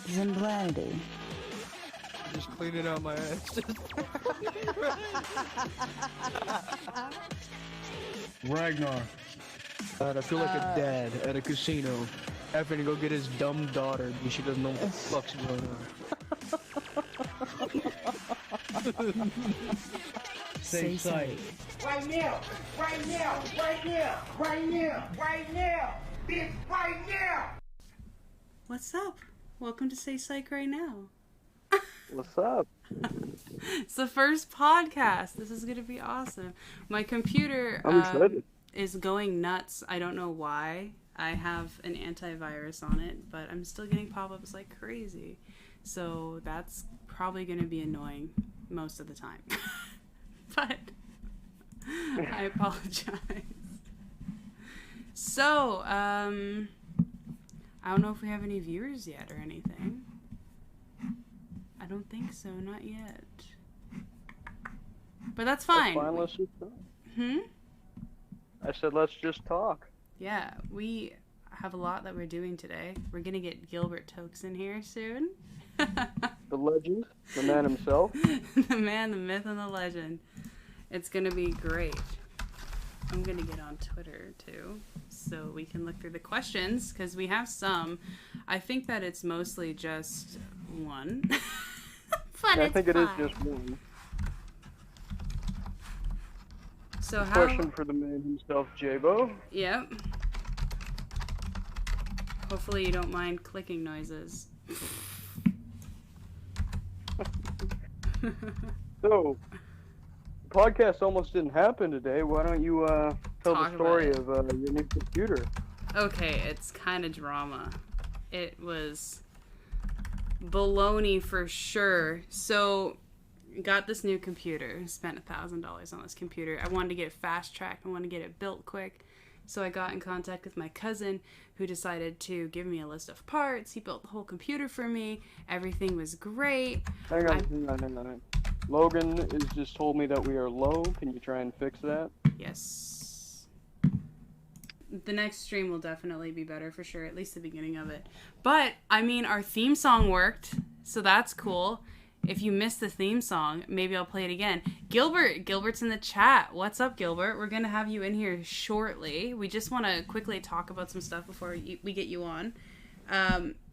Zimblanity. Just cleaning out my ass. Ragnar. God, I feel like a dad at a casino having to go get his dumb daughter because she doesn't know what the fuck's going on. Say sight. Right now, right now, right now, right now, right now, bitch, right now. What's up? Welcome to Say Psych Right Now. What's up? It's the first podcast. This is going to be awesome. My computer is going nuts. I don't know why. I have an antivirus on it, but I'm still getting pop-ups like crazy. So that's probably going to be annoying most of the time. But I apologize. So, I don't know if we have any viewers yet or anything. I don't think so, not yet. But that's fine. That's fine, let's just talk. I said let's just talk. Yeah, we have a lot that we're doing today. We're gonna get Gilberttokes in here soon. The legend, the man himself. The man, the myth, and the legend. It's gonna be great. I'm gonna get on Twitter too, so we can look through the questions, because we have some. I think that it's mostly just one. But Yeah, I it's think it is fine. just one. So how? Question for the man himself, Jabo. Yep. Hopefully you don't mind clicking noises. So, the podcast almost didn't happen today. Why don't you tell Talk the story about of your new computer? Okay, it's kind of drama. It was baloney for sure. So, got this new computer. Spent $1,000 on this computer. I wanted to get it fast-tracked. I wanted to get it built quick. So I got in contact with my cousin, who decided to give me a list of parts. He built the whole computer for me. Everything was great. Hang on. Logan has just told me that we are low. Can you try and fix that? Yes. The next stream will definitely be better for sure, at least the beginning of it. But, I mean, our theme song worked, so that's cool. If you missed the theme song, maybe I'll play it again. Gilbert's in the chat. What's up, Gilbert? We're going to have you in here shortly. We just want to quickly talk about some stuff before we get you on.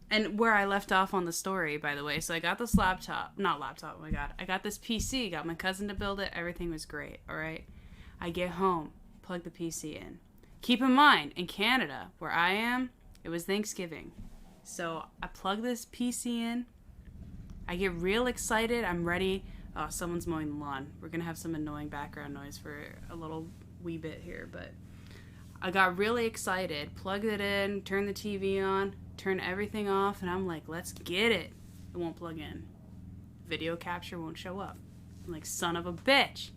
And where I left off on the story, by the way. So I got this laptop. Not laptop, oh my god. I got this PC. Got my cousin to build it. Everything was great, alright? I get home. Plug the PC in. Keep in mind, in Canada, where I am, it was Thanksgiving. So I plug this PC in. I get real excited. I'm ready. Oh, someone's mowing the lawn. We're going to have some annoying background noise for a little wee bit here. But I got really excited. Plugged it in. Turned the TV on. Turned everything off. And I'm like, let's get it. It won't plug in. Video capture won't show up. I'm like, son of a bitch.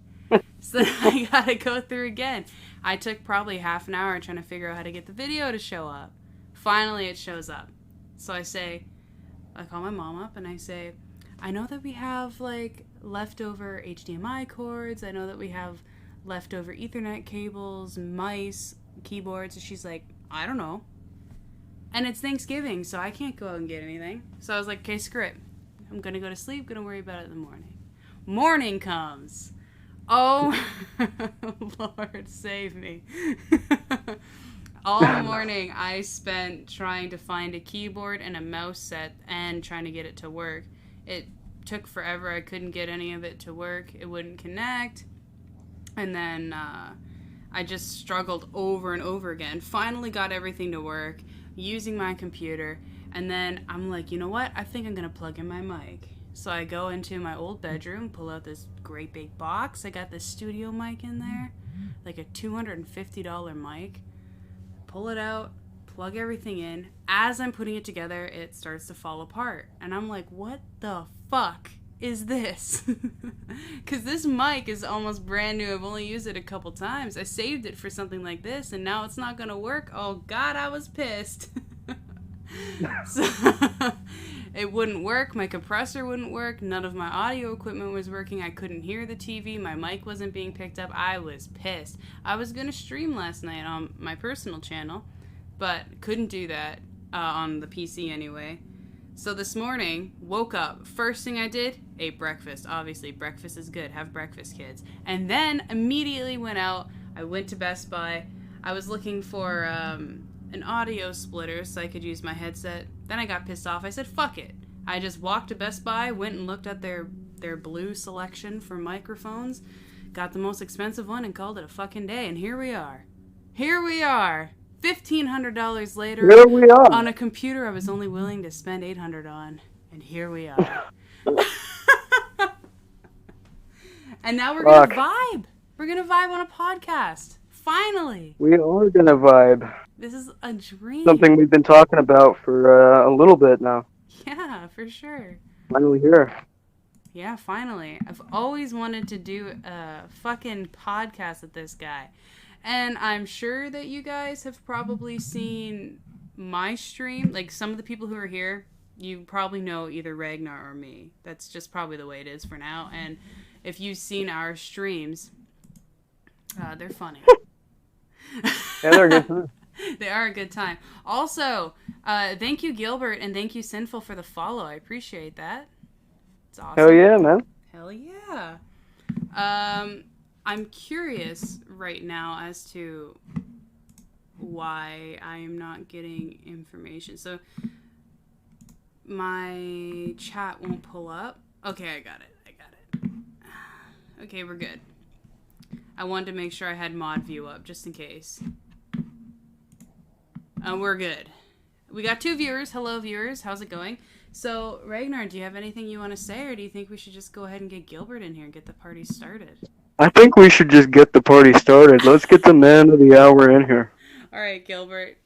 So then I got to go through again. I took probably half an hour trying to figure out how to get the video to show up. Finally, it shows up. So I call my mom up and I say, I know that we have like leftover HDMI cords. I know that we have leftover Ethernet cables, mice, keyboards. And she's like, I don't know. And it's Thanksgiving, so I can't go out and get anything. So I was like, okay, screw it. I'm going to go to sleep. Going to worry about it in the morning. Morning comes. Oh, Lord, save me. All morning I spent trying to find a keyboard and a mouse set and trying to get it to work. It took forever. I couldn't get any of it to work. It wouldn't connect. And then I just struggled over and over again. Finally got everything to work using my computer. And then I'm like, you know what? I think I'm going to plug in my mic. So I go into my old bedroom, pull out this great big box. I got this studio mic in there, like a $250 mic. Pull it out, plug everything in. As I'm putting it together, it starts to fall apart. And I'm like, what the fuck is this? Because this mic is almost brand new. I've only used it a couple times. I saved it for something like this, and now it's not going to work. Oh, God, I was pissed. So it wouldn't work. My compressor wouldn't work. None of my audio equipment was working. I couldn't hear the TV. My mic wasn't being picked up. I was pissed. I was going to stream last night on my personal channel, but couldn't do that on the PC anyway. So this morning, woke up. First thing I did, ate breakfast. Obviously, breakfast is good. Have breakfast, kids. And then immediately went out. I went to Best Buy. I was looking for an audio splitter so I could use my headset. Then I got pissed off. I said, fuck it. I just walked to Best Buy, went and looked at their blue selection for microphones, got the most expensive one, and called it a fucking day. And here we are. Here we are. $1,500 later. Here we are. On a computer I was only willing to spend $800 on. And here we are. And now we're going to vibe. We're going to vibe on a podcast. Finally. We are going to vibe. This is a dream. Something we've been talking about for a little bit now. Yeah, for sure. Finally here. Yeah, finally. I've always wanted to do a fucking podcast with this guy. And I'm sure that you guys have probably seen my stream. Like, some of the people who are here, you probably know either Ragnar or me. That's just probably the way it is for now. And if you've seen our streams, they're funny. Yeah, they're good too. They are a good time. Also, thank you, Gilbert, and thank you, Sinful, for the follow. I appreciate that. It's awesome. Hell yeah, man. Hell yeah. I'm curious right now as to why I am not getting information. So, my chat won't pull up. Okay, I got it. Okay, we're good. I wanted to make sure I had mod view up, just in case. We're good. We got 2 viewers. Hello, viewers. How's it going? So, Ragnar, do you have anything you want to say, or do you think we should just go ahead and get Gilbert in here and get the party started? I think we should just get the party started. Let's get the man of the hour in here. All right, Gilbert.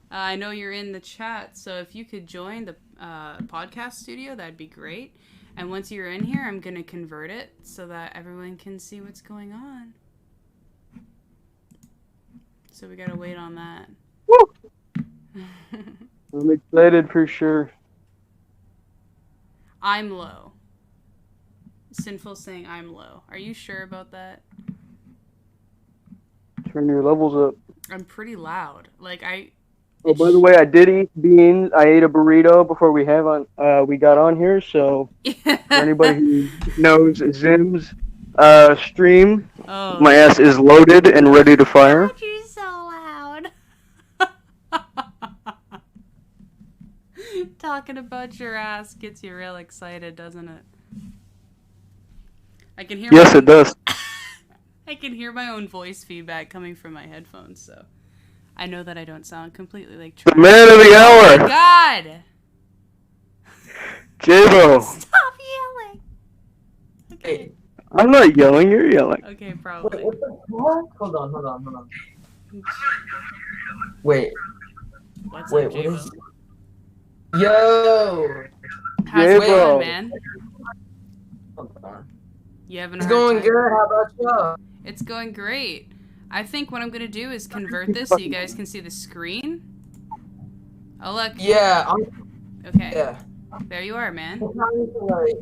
I know you're in the chat, so if you could join the podcast studio, that'd be great. And once you're in here, I'm going to convert it so that everyone can see what's going on. So we got to wait on that. Woo! I'm excited for sure. I'm low. Sinful saying I'm low. Are you sure about that? Turn your levels up. I'm pretty loud. Like, Oh, by the way, I did eat beans. I ate a burrito before we got on here. So for anybody who knows Zim's stream, my ass is loaded and ready to fire. God, you're so loud. Talking about your ass gets you real excited, doesn't it? I can hear. Yes, it does. I can hear my own voice feedback coming from my headphones, so I know that I don't sound completely like trash. The man of the hour. Oh my God! J-Bo. Stop yelling. Okay. I'm not yelling. You're yelling. Okay, probably. Wait, what? Hold on. Wait. What's Wait, up, what J-Bo? is... Yo! How's it J-Bo. going, man? Hold on. You having a It's hard going time? good. How about you? It's going great. I think what I'm gonna do is convert this so you guys can see the screen. Oh look. Yeah, Okay. yeah. There you are, man. I'm trying to, like...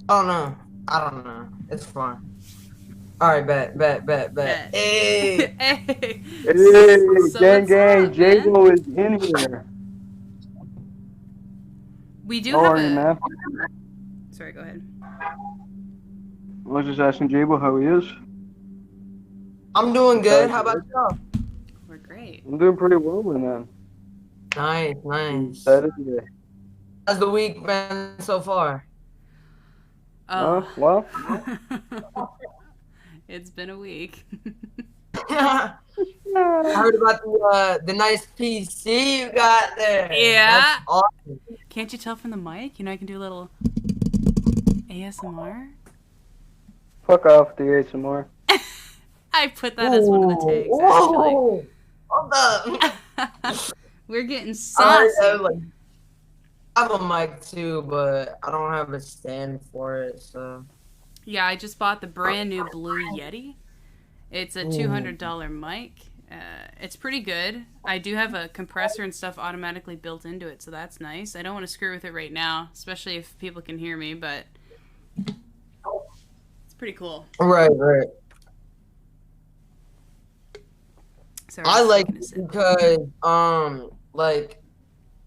I don't know. It's fun. Alright, bet. Bet. Hey! Hey. Hey, So gang, what's gang. up, J-Bo is in here. We do How have are you, man? Sorry, go ahead. I was just asking J-Bo how he is. I'm doing good. How about you? We're great. I'm doing pretty well, man. Nice. Saturday. How's the week been so far? Well, It's been a week. I heard about the nice PC you got there. Yeah. That's awesome. Can't you tell from the mic? You know, I can do a little ASMR. fuck off the ASMR. I put that as one of the tags, Whoa. Hold up. actually. We're getting I saucy. have a mic too, but I don't have a stand for it, so. Yeah, I just bought the brand new Blue Yeti. It's a $200 mic. It's pretty good. I do have a compressor and stuff automatically built into it, so that's nice. I don't want to screw with it right now, especially if people can hear me, but it's pretty cool. Right. Sorry, I like taking a it sip. because, like,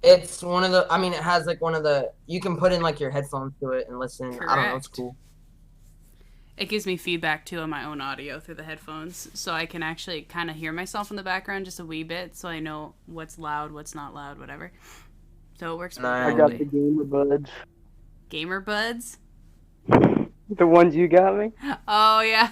It's one of the. I mean, it has like one of the. You can put in like your headphones to it and listen. Correct. I don't know. It's cool. It gives me feedback too on my own audio through the headphones, so I can actually kind of hear myself in the background just a wee bit, so I know what's loud, what's not loud, whatever. So it works. Nice. I got the gamer buds. Gamer buds. The ones you got me. Oh yeah.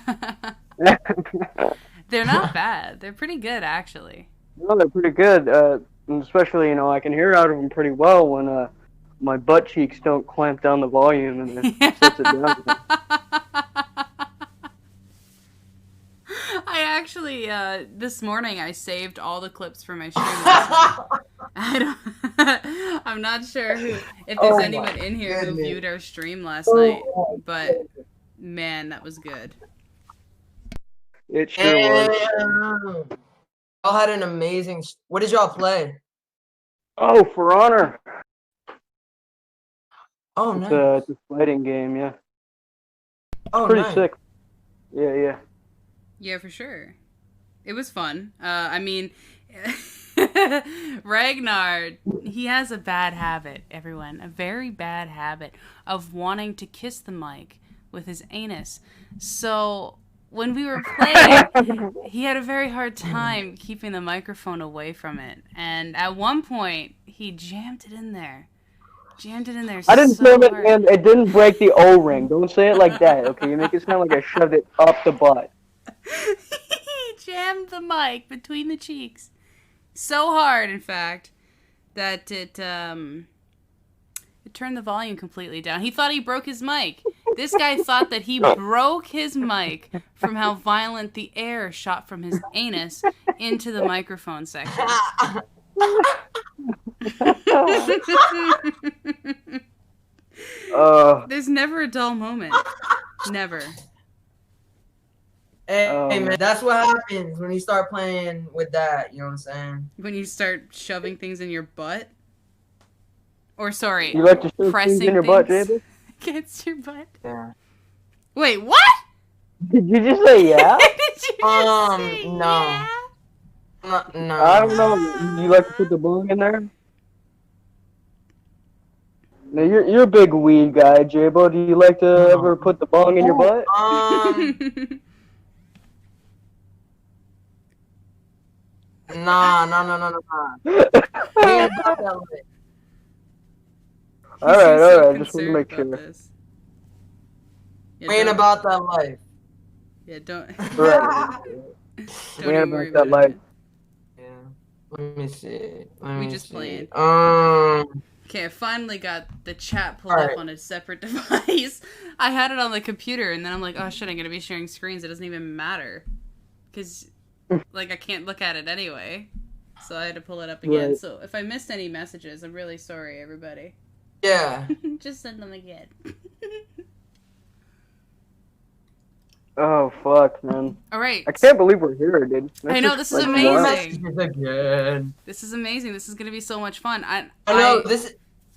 They're not bad. They're pretty good actually. No, they're pretty good. And especially, you know, I can hear out of them pretty well when my butt cheeks don't clamp down the volume and it sets it down. I actually, this morning I saved all the clips for my stream last night. I'm not sure if there's anyone in here who viewed our stream last night, but man, that was good. It sure was. Y'all had an amazing. What did y'all play? Oh, For Honor. Oh, nice. It's a fighting game, yeah. Oh, pretty nice. sick. Yeah. Yeah, for sure. It was fun. I mean, Ragnar, he has a bad habit, everyone. A very bad habit of wanting to kiss the mic with his anus. So when we were playing, he had a very hard time keeping the microphone away from it. And at one point, he jammed it in there. I didn't so film it, hard. and it didn't break the O-ring. Don't say it like that, okay? You make it sound like I shoved it up the butt. He jammed the mic between the cheeks so hard, in fact, that it turned the volume completely down. He thought he broke his mic. This guy thought that he broke his mic from how violent the air shot from his anus into the microphone section. There's never a dull moment. Never. Hey, man, that's what happens when you start playing with that. You know what I'm saying? When you start shoving things in your butt? Or, sorry, You like to shove pressing things in your butt, David? against your butt? Yeah. Wait, what? Did you just say yeah? Did you just say No. yeah? No. I don't know. You like to put the bong in there? Now, you're a big weed guy, J-Bo. Do you like to ever put the bong in your butt? No. All right. Just want to make sure. Yeah, We ain't about that life. Yeah, don't. Right. Don't We ain't even worry about that about life. it. Yeah. Let me see. We just played. Um. Okay, I finally got the chat pulled up on a separate device. I had it on the computer, and then I'm like, oh shit, I'm gonna be sharing screens. It doesn't even matter, because like I can't look at it anyway. So I had to pull it up again. Right. So if I missed any messages, I'm really sorry, everybody. Yeah. Just send them again. Oh, fuck, man. All right. I can't believe we're here, dude. I know, this is like, amazing. Again. This is amazing. This is gonna be so much fun. I know this.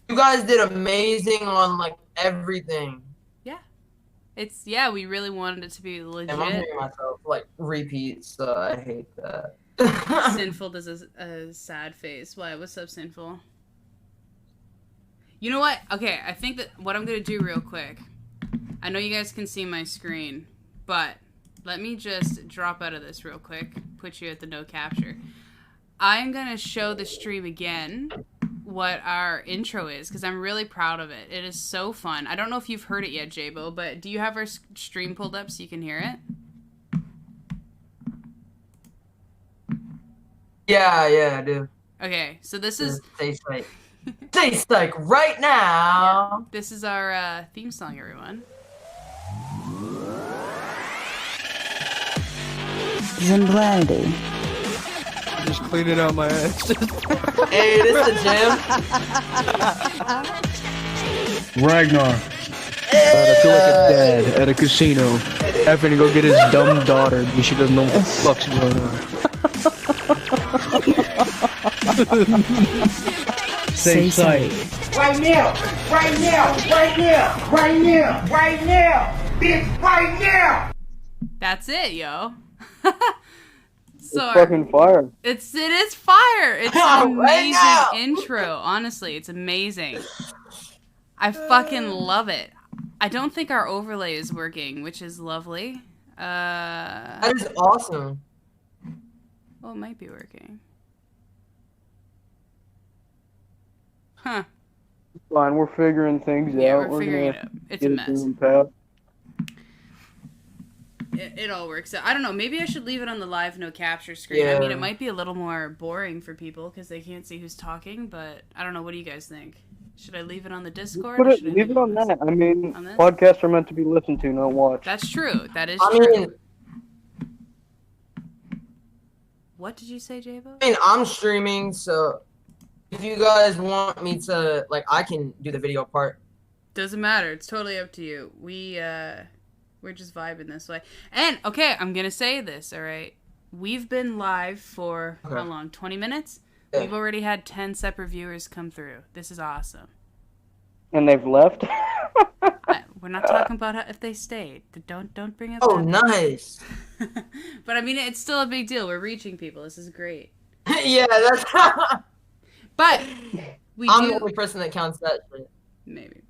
You guys did amazing on like everything. Yeah. We really wanted it to be legit. And I'm hearing myself like repeat, so I hate that. Sinful does a sad face. Why? What's up, Sinful? You know what? Okay, I think that what I'm gonna do real quick. I know you guys can see my screen, but let me just drop out of this real quick. Put you at the no capture. I'm gonna show the stream again what our intro is, because I'm really proud of it. It is so fun. I don't know if you've heard it yet, J-Bo, but do you have our stream pulled up so you can hear it? Yeah, I do. Okay, so this is... Stay psych right now. Yeah, this is our theme song, everyone. Zimblandy. Just cleaning out my ass. Hey, this is the gym. Ragnar. I feel like a dad at a casino. Having to go get his dumb daughter because she doesn't know what the fuck's going on. Same site. Right now, bitch, right now. That's it, yo. It's fucking fire. It is fire. It's an Right amazing now. intro. Honestly, it's amazing. I fucking love it. I don't think our overlay is working, which is lovely. That is awesome. Well, it might be working. Huh. Fine, we're figuring things Yeah, out. we're figuring it out. It's a mess. It all works out. I don't know. Maybe I should leave it on the live no capture screen. Yeah. I mean, it might be a little more boring for people because they can't see who's talking, but I don't know. What do you guys think? Should I leave it on the Discord? Put Or it, should I leave it on this? that. I mean, On this? podcasts are meant to be listened to, not watched. That's true. That is I true. mean, What did you say, Jabo? I'm streaming, so if you guys want me to, like, I can do the video part. Doesn't matter. It's totally up to you. We're just vibing this way. And, okay, I'm going to say this, all right? We've been live for, how long, 20 minutes? Yeah. We've already had 10 separate viewers come through. This is awesome. And they've left? We're not talking about if they stayed. Don't bring up Oh, that. nice. But, I mean, it's still a big deal. We're reaching people. This is great. Yeah, that's... But, I'm the only person that counts that shit. Maybe.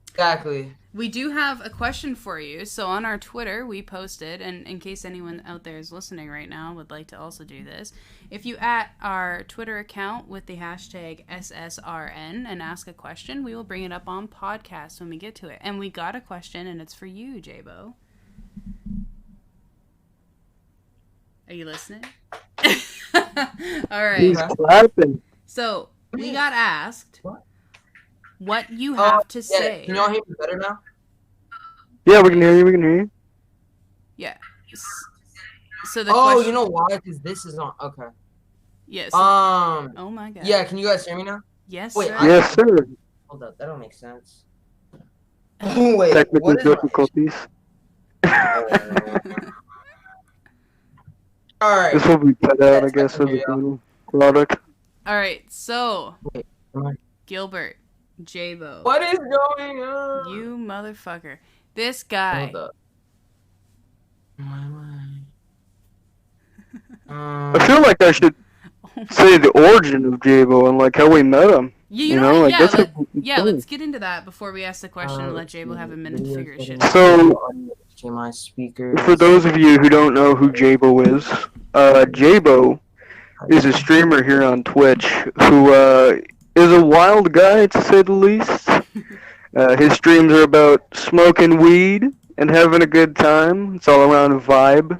Exactly. We do have a question for you. So on our Twitter, we posted, and in case anyone out there is listening right now would like to also do this, if you at our Twitter account with the hashtag SSRN and ask a question, we will bring it up on podcast when we get to it. And we got a question, and it's for you, Jabo. Are you listening? All right. He's clapping. So we got asked what you have to say. Can y'all hear me better now? Yeah, we can hear you. Yeah. So the Oh, question... you know why? Because this is on. Okay. Yes. Oh my god. Yeah, can you guys hear me now? Yes. Wait, Sir. Yes, sir. Hold up, that don't make sense. Wait, Technical what is my... difficulties. Alright. This will be cut out, I guess, I as can a hear final product. All right. So, Wait, Gilbert, Jabo. what is going on? You motherfucker. This guy. Hold up. I feel like I should say the origin of Jabo and like how we met him. You know, like yeah, that's let's get into that before we ask the question and let Jabo have a minute to figure shit out. So, my speakers. for those of you who don't know who Jabo is, Jabo is a streamer here on Twitch who is a wild guy, to say the least. His streams are about smoking weed and having a good time. It's all around a vibe.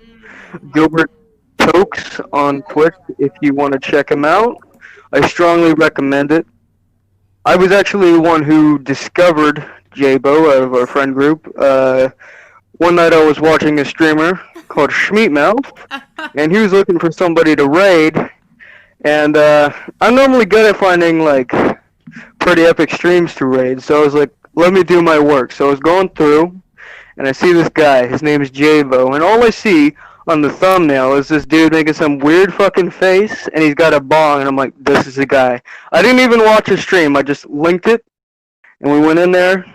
Gilberttokes on Twitch, if you want to check him out. I strongly recommend it. I was actually the one who discovered Jabo out of our friend group. One night I was watching a streamer called Schmeatmouth, and he was looking for somebody to raid. And I'm normally good at finding like pretty epic streams to raid, so I was like, let me do my work. So I was going through, and I see this guy. His name is Jabo, and all I see on the thumbnail is this dude making some weird fucking face, and he's got a bong, and I'm like, this is the guy. I didn't even watch his stream. I just linked it, and we went in there,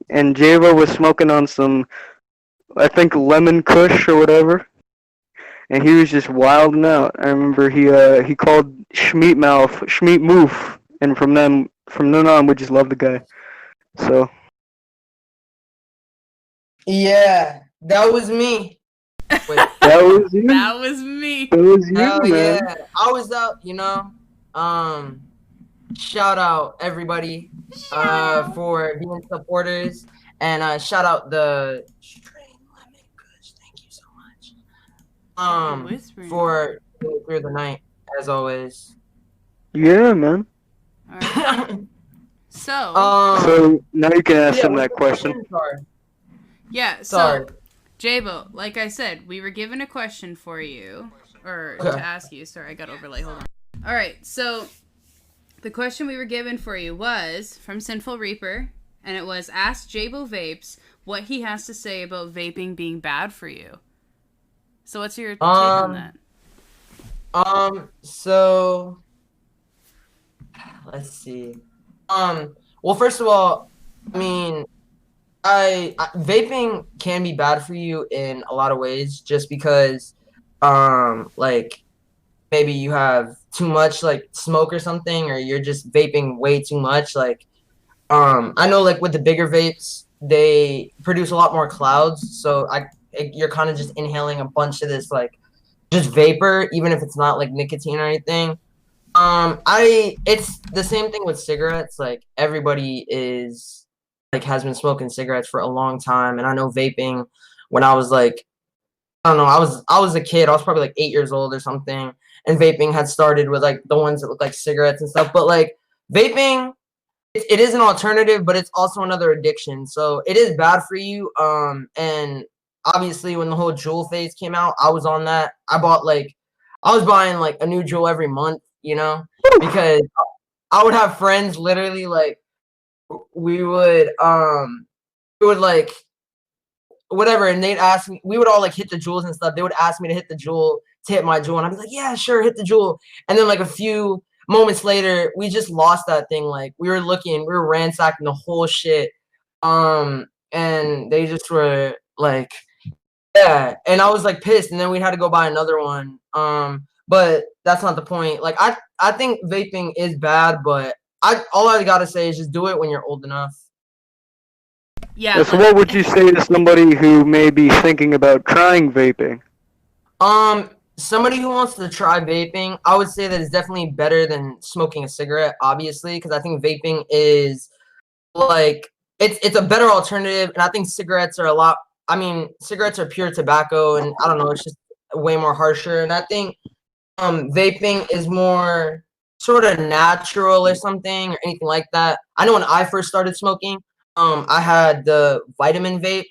and Jabo was smoking on some, I think, lemon kush or whatever, and he was just wilding out. I remember he called Schmeatmouth Schmeatmoof, and from then on, we just loved the guy. So. Yeah, that was me. Wait. That was you. That was me. That was you, Hell man. yeah. I was out, you know. Shout out everybody for being supporters. And shout out the Straight Lemon Kush. Thank you so much. For going through the night, as always. Yeah, man. All right. So Now you can ask him that question. yeah, Sorry. so Jabo, like I said, we were given a question for you, or to ask you. Sorry, I got overlay. Hold on. All right, so the question we were given for you was from Sinful Reaper, and it was, ask Jabo Vapes what he has to say about vaping being bad for you. So what's your take on that? So let's see. Well, first of all, I mean, I vaping can be bad for you in a lot of ways, just because like maybe you have too much like smoke or something, or you're just vaping way too much. Like, I know like with the bigger vapes, they produce a lot more clouds, so you're kind of just inhaling a bunch of this like just vapor, even if it's not like nicotine or anything. It's the same thing with cigarettes. Like everybody is like has been smoking cigarettes for a long time, and I know vaping. When I was like, I don't know, I was a kid. I was probably like 8 years old or something, and vaping had started with like the ones that look like cigarettes and stuff. But like vaping, it is an alternative, but it's also another addiction. So it is bad for you. And obviously when the whole Juul phase came out, I was on that. I was buying like a new Juul every month, because I would have friends literally like we would like whatever, and they'd ask me, we would all like hit the Juuls and stuff. They would ask me to hit the Juul, to hit my Juul, and I'd be like, yeah, sure, hit the Juul. And then like a few moments later, we just lost that thing. Like we were ransacking the whole shit. And they just were like, yeah, and I was like pissed, and then we had to go buy another one. But that's not the point. Like I think vaping is bad, but all I gotta say is just do it when you're old enough. Yeah. So what would you say to somebody who may be thinking about trying vaping? Somebody who wants to try vaping, I would say that it's definitely better than smoking a cigarette, obviously, because I think vaping is like it's a better alternative, and I think cigarettes are a lot. I mean, cigarettes are pure tobacco, and I don't know, it's just way more harsher. And I think vaping is more sort of natural or something or anything like that. I know when I first started smoking, I had the vitamin vapes,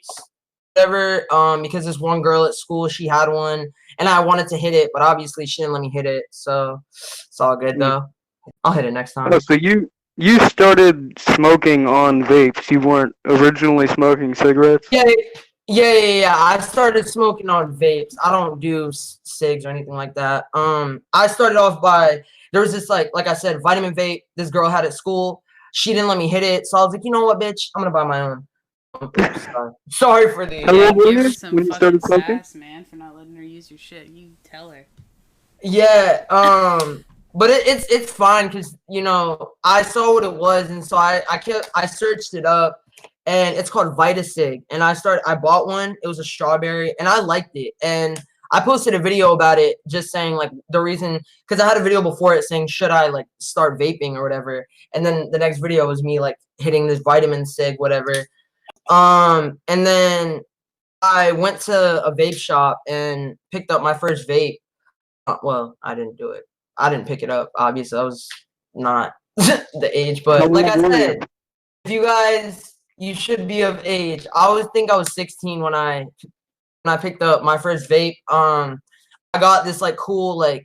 whatever, because this one girl at school, she had one, and I wanted to hit it, but obviously she didn't let me hit it, so it's all good though. I'll hit it next time. Oh, so you started smoking on vapes. You weren't originally smoking cigarettes? Yeah. I started smoking on vapes. I don't do cigs or anything like that. I started off by, there was this like I said, vitamin vape. This girl had at school. She didn't let me hit it, so I was like, you know what, bitch, I'm gonna buy my own. Oops, sorry for the. How old were Give her you some when you fucking started smoking? sass, man, for not letting her use your shit. You tell her. Yeah. But it's fine because I saw what it was, and so I searched it up, and it's called Vitasig, and I bought one. It was a strawberry, and I liked it, and I posted a video about it, just saying like the reason, because I had a video before it saying should I like start vaping or whatever, and then the next video was me like hitting this vitamin sig whatever, and then I went to a vape shop and picked up my first vape. Well, I didn't do it. I didn't pick it up. Obviously, I was not the age, How but old like I were you? said, if you guys, you should be of age. I always think I was 16 when I picked up my first vape. I got this like cool like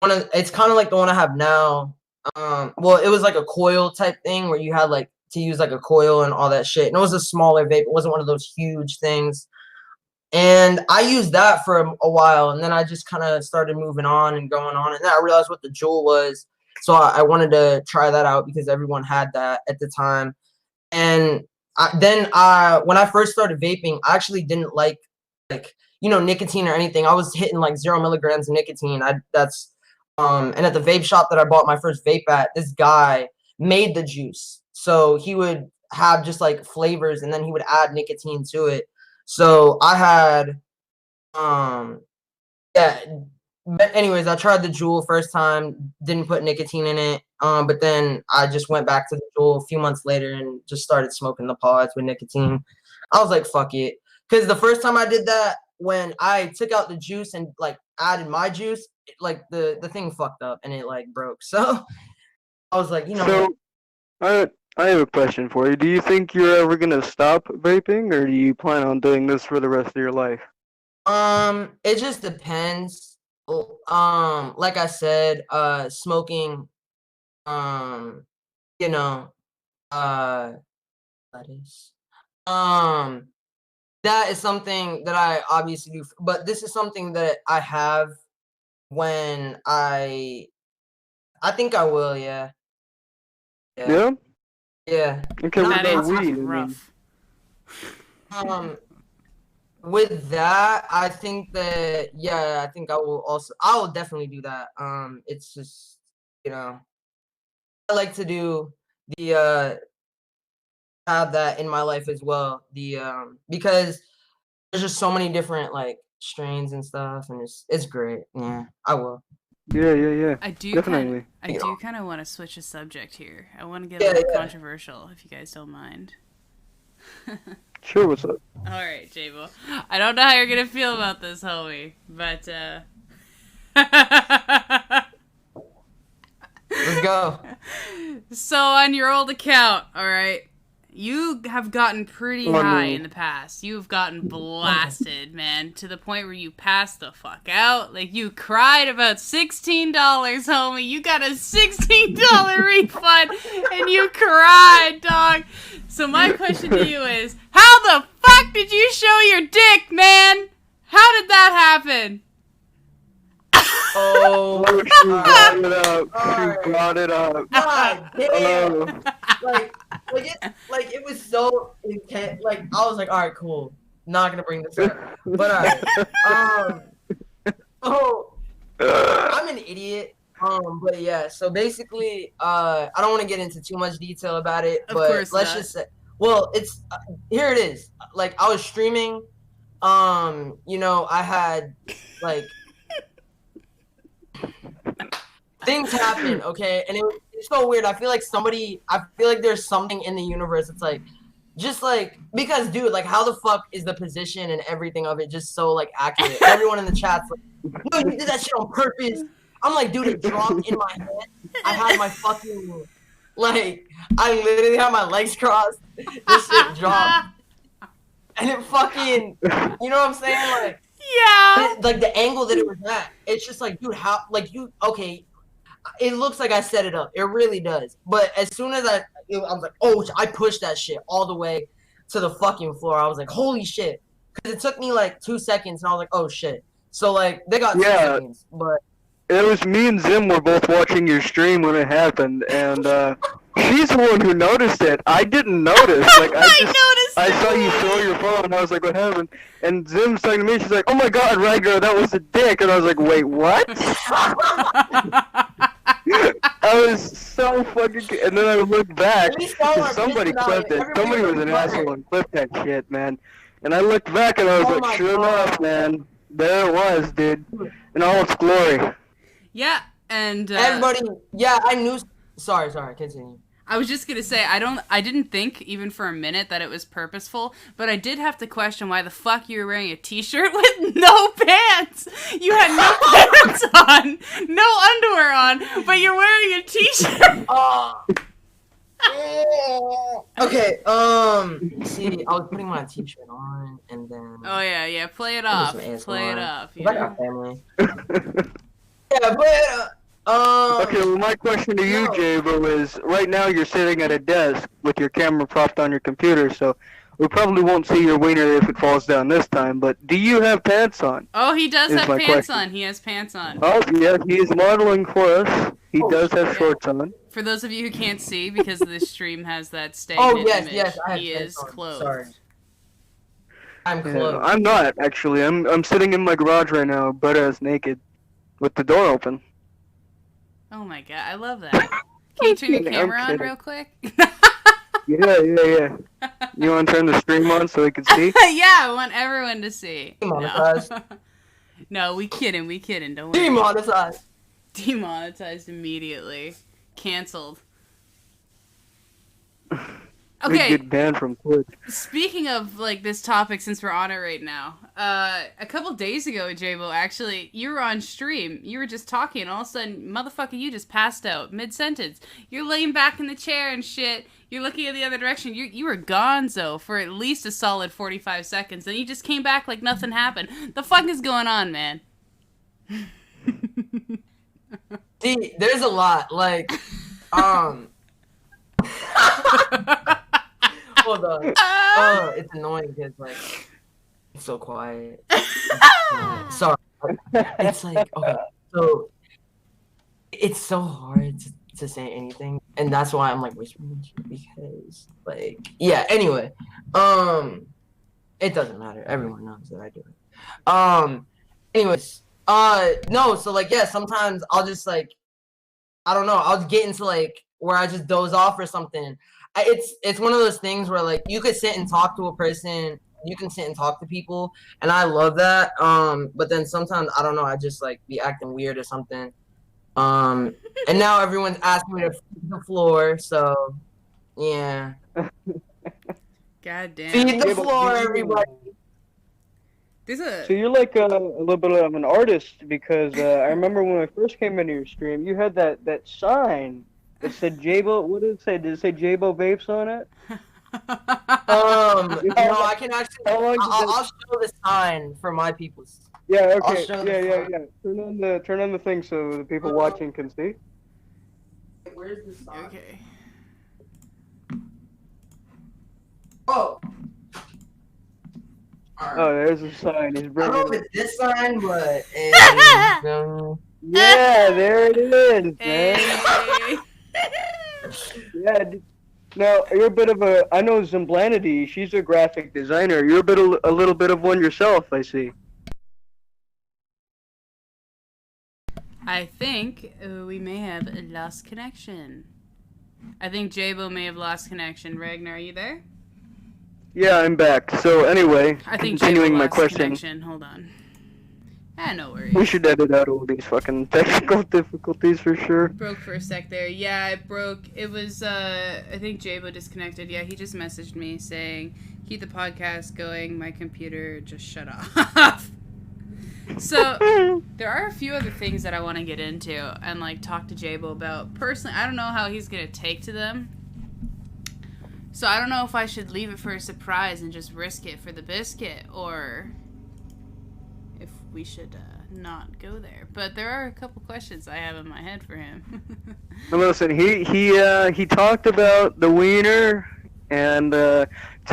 it's kind of like the one I have now. Well, it was like a coil type thing where you had like to use like a coil and all that shit. And it was a smaller vape. It wasn't one of those huge things. And I used that for a while, and then I just kind of started moving on and going on, and then I realized what the Juul was, so I wanted to try that out because everyone had that at the time. And then when I first started vaping, I actually didn't like nicotine or anything. I was hitting like 0 milligrams of nicotine. And at the vape shop that I bought my first vape at, this guy made the juice, so he would have just like flavors, and then he would add nicotine to it. So I had, yeah. But anyways, I tried the Juul first time, didn't put nicotine in it. But then I just went back to the Juul a few months later and just started smoking the pods with nicotine. I was like, fuck it, because the first time I did that, when I took out the juice and like added my juice, like the thing fucked up and it like broke. So I was like, what? So I have a question for you. Do you think you're ever gonna stop vaping, or do you plan on doing this for the rest of your life? It just depends. Like I said, smoking, um, you know, uh, that is, um, that is something that I obviously do, but this is something that I have when I think I will, yeah, yeah, Yeah. yeah. Okay. And What That about answer weed? was I mean, rough. um, with that, I think that I think I will definitely do that. It's just, you know, I like to do the have that in my life as well. The because there's just so many different like strains and stuff, and it's great. Yeah, I will. Yeah. I do Definitely. kind of want to switch a subject here. I want to get a Yeah, little yeah. controversial, if you guys don't mind. Sure, what's up? All right, Jabo. I don't know how you're gonna feel about this, homie, but Let's go. So on your old account, all right, you have gotten pretty high in the past. You've gotten blasted, man, to the point where you passed the fuck out. Like, you cried about $16, homie. You got a $16 refund, and you cried, dog. So my question to you is, how the fuck did you show your dick, man? How did that happen? Oh, She brought it up. She brought it up. God damn. Oh. Like it was so intense. Like I was like, all right, cool. Not gonna bring this up. But all right. Oh, I'm an idiot. But yeah. So basically, I don't want to get into too much detail about it. Of But course let's not. just say, well, it's here. It is. Like I was streaming. You know, I had like. Things happen, okay, and it's so weird. I feel like there's something in the universe. It's like, just like, because dude, like, how the fuck is the position and everything of it just so like accurate? Everyone in the chat's like, no, you did that shit on purpose. I'm like, dude, it dropped in my head. I had my fucking, like, I literally had my legs crossed. This shit dropped, and it fucking, you know what I'm saying, like. Yeah. Like the angle that it was at, it's just like, dude, how, like, you, okay, it looks like I set it up. It really does. But as soon as I was like, oh, I pushed that shit all the way to the fucking floor. I was like, holy shit. Because it took me like 2 seconds, and I was like, oh shit. So like, they got 2 seconds, but. It was me and Zim were both watching your stream when it happened, and she's the one who noticed it. I didn't notice. Like I saw you throw your phone, and I was like, "What happened?" And Zim's talking to me. She's like, "Oh my God, Ragnar, that was a dick." And I was like, "Wait, what?" I was so fucking. And then I looked back. Somebody clipped it. Somebody was an asshole and clipped that shit, man. And I looked back, and I was like, "Sure enough, man, there it was, dude, in all its glory." Yeah, and everybody, yeah, I knew. Sorry, continue. I was just gonna say, I didn't think even for a minute that it was purposeful, but I did have to question why the fuck you were wearing a t-shirt with no pants. You had no pants on, no underwear on, but you're wearing a t-shirt. Okay, see, I was putting my t-shirt on, and then. Oh yeah, play it off. Play it off. I got family. Yeah, but. Okay, well, my question to you, Jabo, is right now you're sitting at a desk with your camera propped on your computer, so we probably won't see your wiener if it falls down this time, but do you have pants on? Oh, he does have pants on. He has pants on. Oh, yeah, he is modeling for us. He does have shorts on. For those of you who can't see, because this stream has that stagnant image, he is clothed. Sorry. I'm clothed. I'm not, actually. I'm sitting in my garage right now, butt-ass naked, with the door open. Oh my God, I love that. Can you turn your camera on real quick? Yeah. You want to turn the stream on so we can see? Yeah, I want everyone to see. Demonetized. No, we kidding. Don't worry. Demonetized immediately. Cancelled. Okay. We get banned from Twitch. Speaking of like this topic, since we're on it right now, a couple days ago, Jabo, actually, you were on stream. You were just talking, and all of a sudden, motherfucker, you just passed out mid-sentence. You're laying back in the chair and shit. You're looking in the other direction. You were gonzo for at least a solid 45 seconds, and you just came back like nothing happened. The fuck is going on, man? See, there's a lot. Like, hold on. It's annoying because like it's so quiet. Sorry. It's like, okay, so it's so hard to say anything, and that's why I'm like whispering because like, yeah. Anyway, It doesn't matter. Everyone knows that I do it. Anyways, no. So like, yeah. Sometimes I'll just like, I don't know. I'll get into like where I just doze off or something. It's one of those things where like you could sit and talk to a person. You can sit and talk to people, and I love that. But then sometimes I don't know. I just like be acting weird or something. And now everyone's asking me to feed the floor. So yeah, God damn. feed the Yeah, but floor, everybody. There's a... So you're like a little bit of an artist because I remember when I first came into your stream, you had that sign that said Jabo. What did it say? Did it say Jabo Vapes on it? No, I can actually. How long did that? I'll show the sign for my peoples. Yeah. I'll Okay. show Yeah. the Yeah. sign. Yeah. Turn on the thing so the people watching can see. Where's the sign? Okay. Oh. Alright. Oh, there's a sign. He's I bringing. don't know if it's this sign, but Yeah, there it is, man. Hey. Yeah. Now you're a bit of a. I know Zimblanity. She's a graphic designer. You're a little bit of one yourself. I see. I think we may have lost connection. I think Jabo may have lost connection. Ragnar, are you there? Yeah, I'm back. So anyway, I think continuing Jabo my lost question. connection. Hold on. No worries. We should edit out all these fucking technical difficulties for sure. Broke for a sec there. Yeah, it broke. It was, I think Jabo disconnected. Yeah, he just messaged me saying, keep the podcast going. My computer just shut off. So, there are a few other things that I want to get into and, like, talk to Jabo about. Personally, I don't know how he's going to take to them. So, I don't know if I should leave it for a surprise and just risk it for the biscuit, or if we should not go there. But there are a couple questions I have in my head for him. Now listen, he talked about the wiener, and to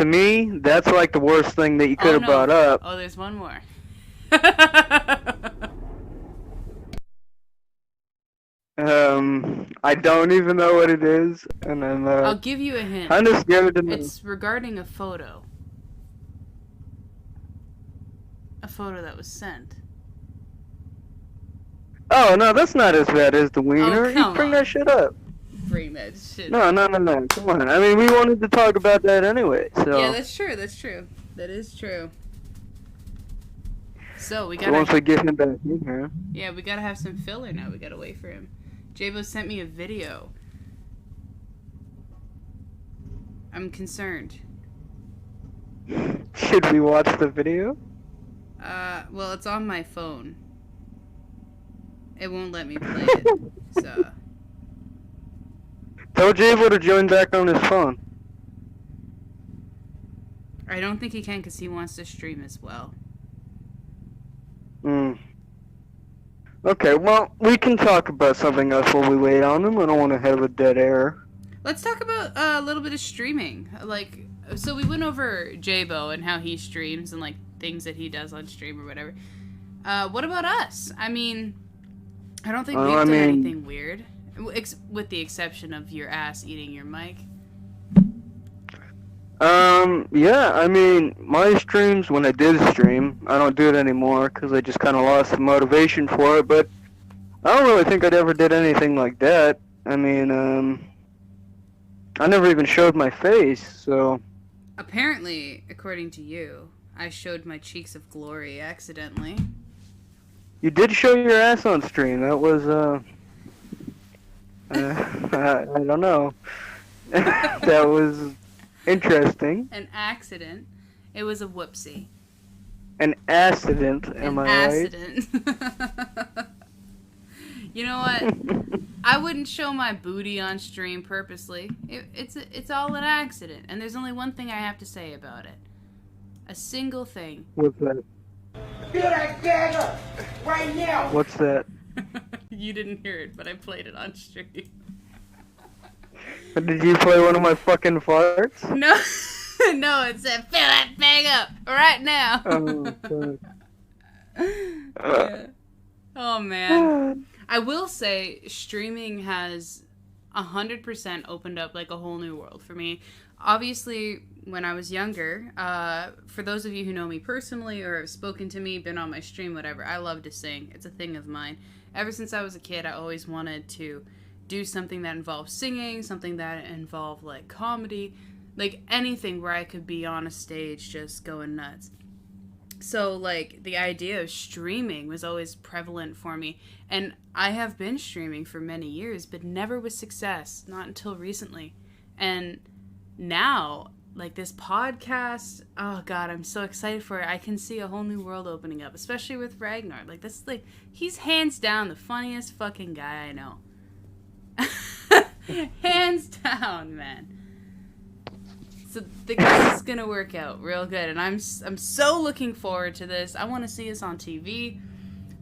me, that's like the worst thing that you could have brought up. Oh, there's one more. I don't even know what it is, and I'm I'll give you a hint. kind of scared to know. It's regarding a photo. A photo that was sent. Oh no, that's not as bad as the wiener. Oh, come Bring on. that shit up. Bring that shit. No. Come on. I mean, we wanted to talk about that anyway. So Yeah, that's true. That is true. So we so gotta. once we get him back in here. Yeah, we gotta have some filler now. We gotta wait for him. Jabo sent me a video. I'm concerned. Should we watch the video? Well, it's on my phone. It won't let me play it. So. Tell Jabo to join back on his phone. I don't think he can because he wants to stream as well. Okay, well, we can talk about something else while we wait on him. I don't want to have a dead air. Let's talk about a little bit of streaming. Like, so we went over Jabo and how he streams and, like, things that he does on stream or whatever. What about us? I mean, I don't think we've done anything weird. With the exception of your ass eating your mic. Yeah, I mean, my streams, when I did stream, I don't do it anymore because I just kind of lost the motivation for it, but I don't really think I'd ever did anything like that. I mean, I never even showed my face, so... Apparently, according to you, I showed my cheeks of glory accidentally. You did show your ass on stream. That was, I don't know. That was interesting. An accident. It was a whoopsie. An accident, am I right? You know what? I wouldn't show my booty on stream purposely. It's all an accident, and there's only one thing I have to say about it. A single thing. What's that? Feel that dagger right now. What's that? You didn't hear it, but I played it on stream. Did you play one of my fucking farts? No, no, it said fill that thing up right now. Oh, fuck. Yeah. Oh man. I will say streaming has 100% opened up like a whole new world for me. obviously, when I was younger, for those of you who know me personally or have spoken to me, been on my stream, whatever, I love to sing. It's a thing of mine. Ever since I was a kid, I always wanted to do something that involved singing, something that involved, like, comedy, like, anything where I could be on a stage just going nuts. So, like, the idea of streaming was always prevalent for me. And I have been streaming for many years, but never with success. Not until recently. And now, like, this podcast, oh, God, I'm so excited for it. I can see a whole new world opening up, especially with Ragnar. Like, this, like, he's hands down the funniest fucking guy I know. Hands down, man. So this is gonna work out real good, and I'm so looking forward to this. I want to see us on TV.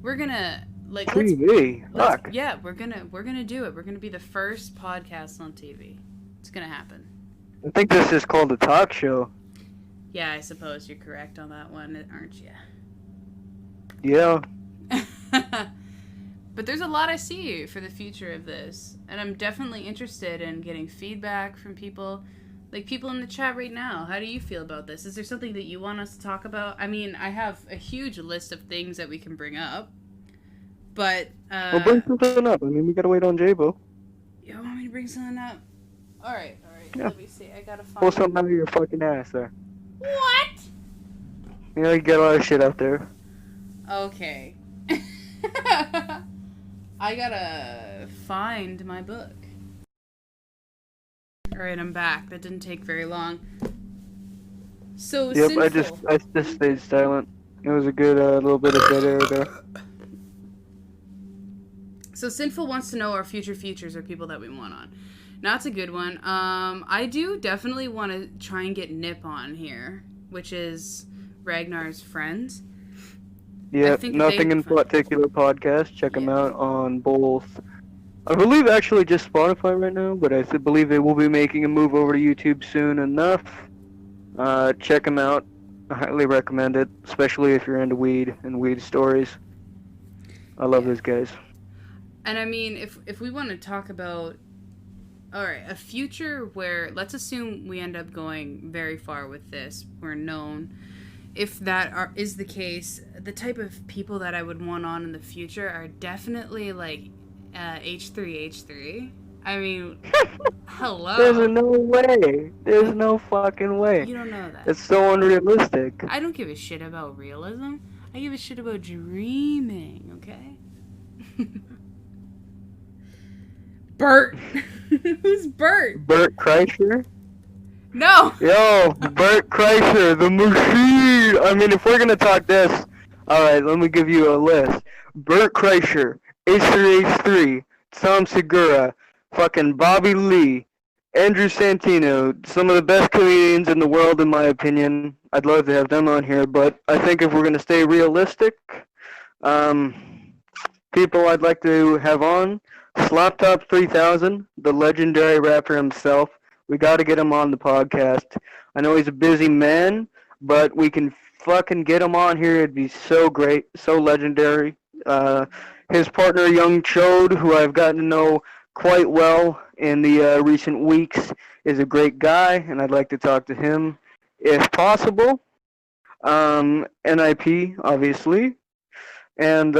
We're gonna like TV. Fuck. Yeah, we're gonna do it. We're gonna be the first podcast on TV. It's gonna happen. I think this is called a talk show. Yeah, I suppose you're correct on that one, aren't you? Yeah. But there's a lot I see for the future of this, and I'm definitely interested in getting feedback from people. Like, people in the chat right now, how do you feel about this? Is there something that you want us to talk about? I mean, I have a huge list of things that we can bring up, but, Well, bring something up. I mean, we gotta wait on J-Bo. You want me to bring something up? Alright, Yeah. let me see, I gotta find... Pull something out of your fucking ass there. What? You know, you get a lot of shit out there. Okay. I gotta find my book. Alright, I'm back. That didn't take very long. So, Yep, Sinful. I just stayed silent. It was a good little bit of dead air there. So Sinful wants to know our future features or people that we want on. Now, that's a good one. I do definitely want to try and get Nip on here, which is Ragnar's friend. Yeah, Nothing in Particular podcast. Check them out on both. I believe actually just Spotify right now, but I believe they will be making a move over to YouTube soon enough. Check them out. I highly recommend it, especially if you're into weed and weed stories. I love those guys. And I mean, if we want to talk about, alright, a future where, let's assume we end up going very far with this, we're known. If that is the case, the type of people that I would want on in the future are definitely, like, H3H3. I mean, hello. There's no way. There's no fucking way. You don't know that. It's so unrealistic. I don't give a shit about realism. I give a shit about dreaming, okay? Bert. Who's Bert? Bert Kreischer? No. Yo, Bert Kreischer, the machine. I mean, if we're gonna talk this, all right, let me give you a list. Bert Kreischer, H3H3, Tom Segura, fucking Bobby Lee, Andrew Santino, some of the best comedians in the world, in my opinion. I'd love to have them on here, but I think if we're gonna stay realistic, people I'd like to have on, Slaptop 3000, the legendary rapper himself. We got to get him on the podcast. I know he's a busy man, but we can fucking get him on here. It'd be so great, so legendary. His partner, Young Chode, who I've gotten to know quite well in the recent weeks, is a great guy, and I'd like to talk to him if possible. NIP, obviously. And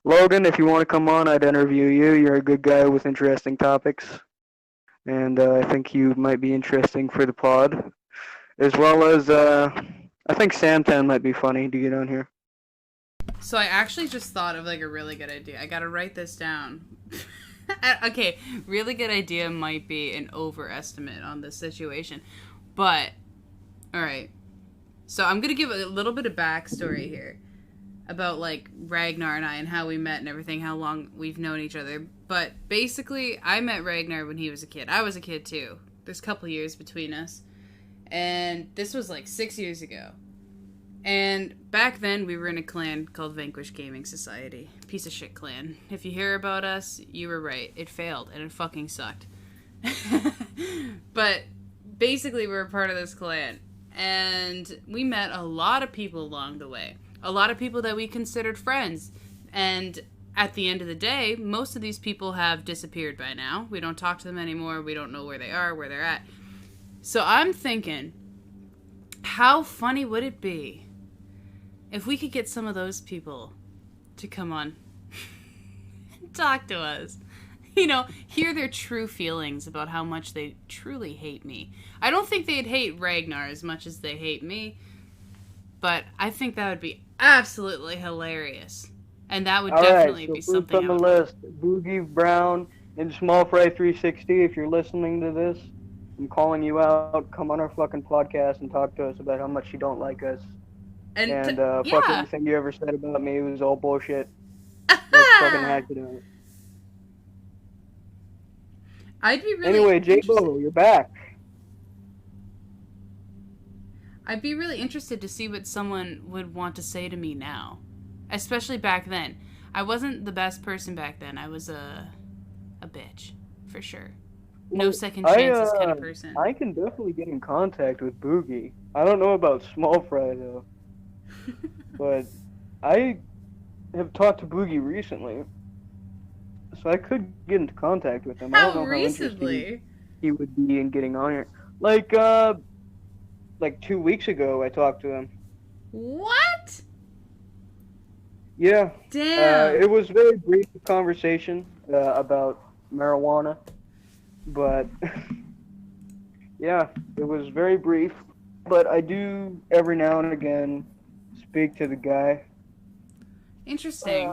Logan, if you want to come on, I'd interview you. You're a good guy with interesting topics. And I think you might be interesting for the pod. As well as, I think Samtown might be funny to get on here. So I actually just thought of, like, a really good idea. I gotta write this down. Okay, really good idea might be an overestimate on this situation. But, alright. So I'm gonna give a little bit of backstory here. About, like, Ragnar and I and how we met and everything, how long we've known each other. But basically, I met Ragnar when he was a kid. I was a kid, too. There's a couple years between us. And this was, like, 6 years ago. And back then, we were in a clan called Vanquish Gaming Society. Piece of shit clan. If you hear about us, you were right. It failed, and it fucking sucked. But basically, we were a part of this clan. And we met a lot of people along the way. A lot of people that we considered friends. And at the end of the day, most of these people have disappeared by now. We don't talk to them anymore. We don't know where they are, where they're at. So I'm thinking, how funny would it be if we could get some of those people to come on and talk to us? You know, hear their true feelings about how much they truly hate me. I don't think they'd hate Ragnar as much as they hate me, but I think that would be absolutely hilarious. And that would definitely be something on the list. Boogie Brown and Small Fry 360, if you're listening to this, I'm calling you out. Come on our fucking podcast and talk to us about how much you don't like us. And fuck everything you ever said about me was all bullshit. Let's fucking hack it out. I'd be really Anyway, J-Bo, you're back. I'd be really interested to see what someone would want to say to me now. Especially back then. I wasn't the best person back then. I was a bitch. For sure. No second chances kind of person. I can definitely get in contact with Boogie. I don't know about Small Fry, though. But I have talked to Boogie recently. So I could get into contact with him. I don't know how interested he would be in getting on here. Like 2 weeks ago, I talked to him. What? Yeah. Damn. It was a very brief conversation about marijuana. But, yeah, it was very brief. But I do, every now and again, speak to the guy. Interesting.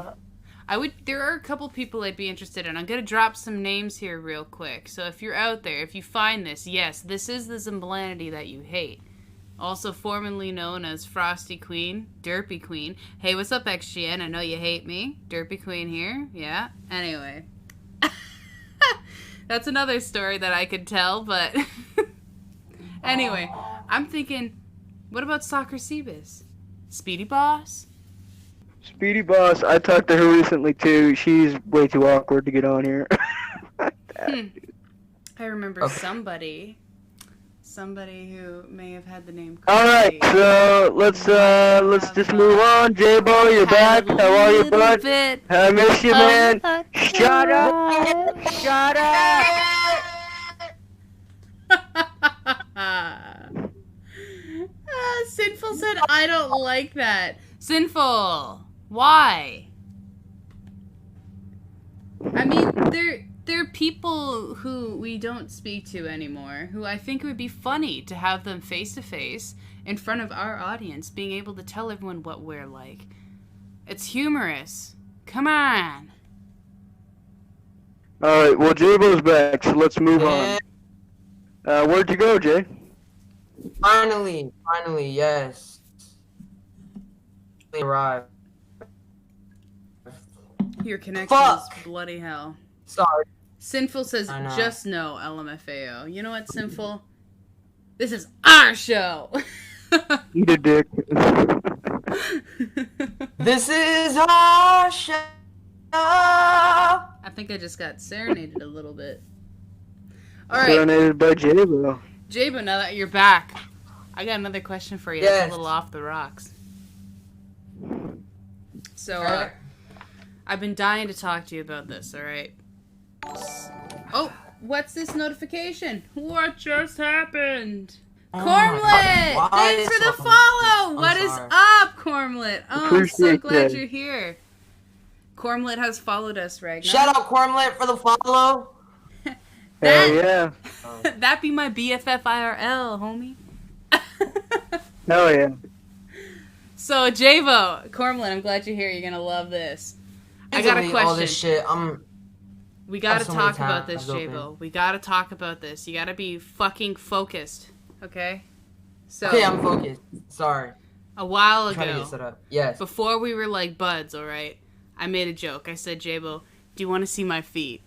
There are a couple people I'd be interested in. I'm going to drop some names here real quick. So if you're out there, if you find this, yes, this is the Zimblanity that you hate. Also formerly known as Frosty Queen, Derpy Queen. Hey, what's up, XGN? I know you hate me. Derpy Queen here. Yeah. Anyway. That's another story that I could tell, but... Anyway, I'm thinking, what about Soccer Seabus? Speedy Boss? Speedy Boss, I talked to her recently too. She's way too awkward to get on here. I remember somebody who may have had the name. Alright, so let's just move on. J-Bo, you're back. How are you, bud? I miss you, man. Shut up! Shut up! Sinful said, I don't like that. Sinful! Why? I mean, there are people who we don't speak to anymore, who I think it would be funny to have them face to face in front of our audience, being able to tell everyone what we're like. It's humorous. Come on. Alright, well, J-Bo's back, so let's move on. Where'd you go, Jay? Finally, yes. They arrived. Your connection is bloody hell. Sorry. Sinful says, just no, LMFAO. You know what, Sinful? This is our show! Eat a dick. This is our show! I think I just got serenaded a little bit. Alright. Serenaded by J-Bo. J-Bo, now that you're back, I got another question for you. Yes. That's a little off the rocks. So, I've been dying to talk to you about this, alright? Oh, what's this notification? What just happened? Cormlet! Thanks for the follow! What is up, Cormlet? Oh, I'm so glad you're here. Cormlet has followed us, Ragnar. Shout out Cormlet for the follow. Hell yeah. That be my BFF IRL, homie. Hell yeah. So, J-Bo, Cormlet, I'm glad you're here. You're gonna love this. I got a question. All this shit. We gotta talk about this, J-Bo. We gotta talk about this. You gotta be fucking focused, okay? So, okay, I'm focused. Sorry. A while I'm trying to ago, get set up. Yes. before we were like buds, alright? I made a joke. I said, J-Bo, do you want to see my feet?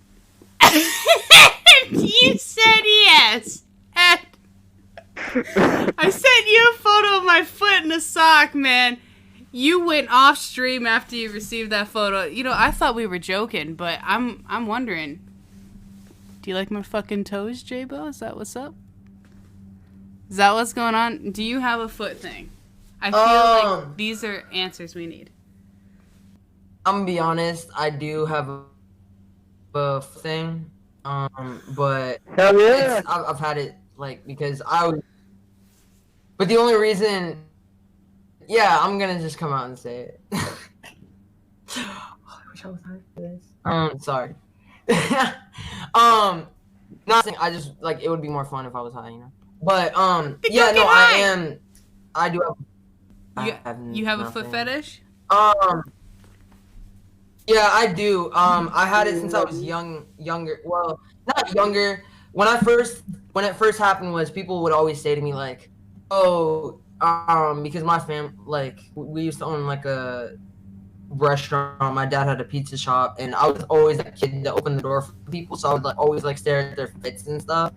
You said yes. And I sent you a photo of my foot in a sock, man. You went off stream after you received that photo. You know, I thought we were joking, but I'm wondering. Do you like my fucking toes, J-Bo? Is that what's up? Is that what's going on? Do you have a foot thing? I feel like these are answers we need. I'm gonna be honest. I do have a thing. But hell yeah. I've had it like because but the only reason, yeah, I'm gonna just come out and say it. I wish I was high for this. Sorry. Not saying, I just like it would be more fun if I was high, you know. But yeah, no, I do have. You have a foot fetish? Yeah, I do. I had it since I was younger. Well, not younger. When it first happened was people would always say to me like, "Oh, because my like we used to own like a restaurant. My dad had a pizza shop, and I was always that kid that opened the door for people. So I would like always like stare at their fits and stuff.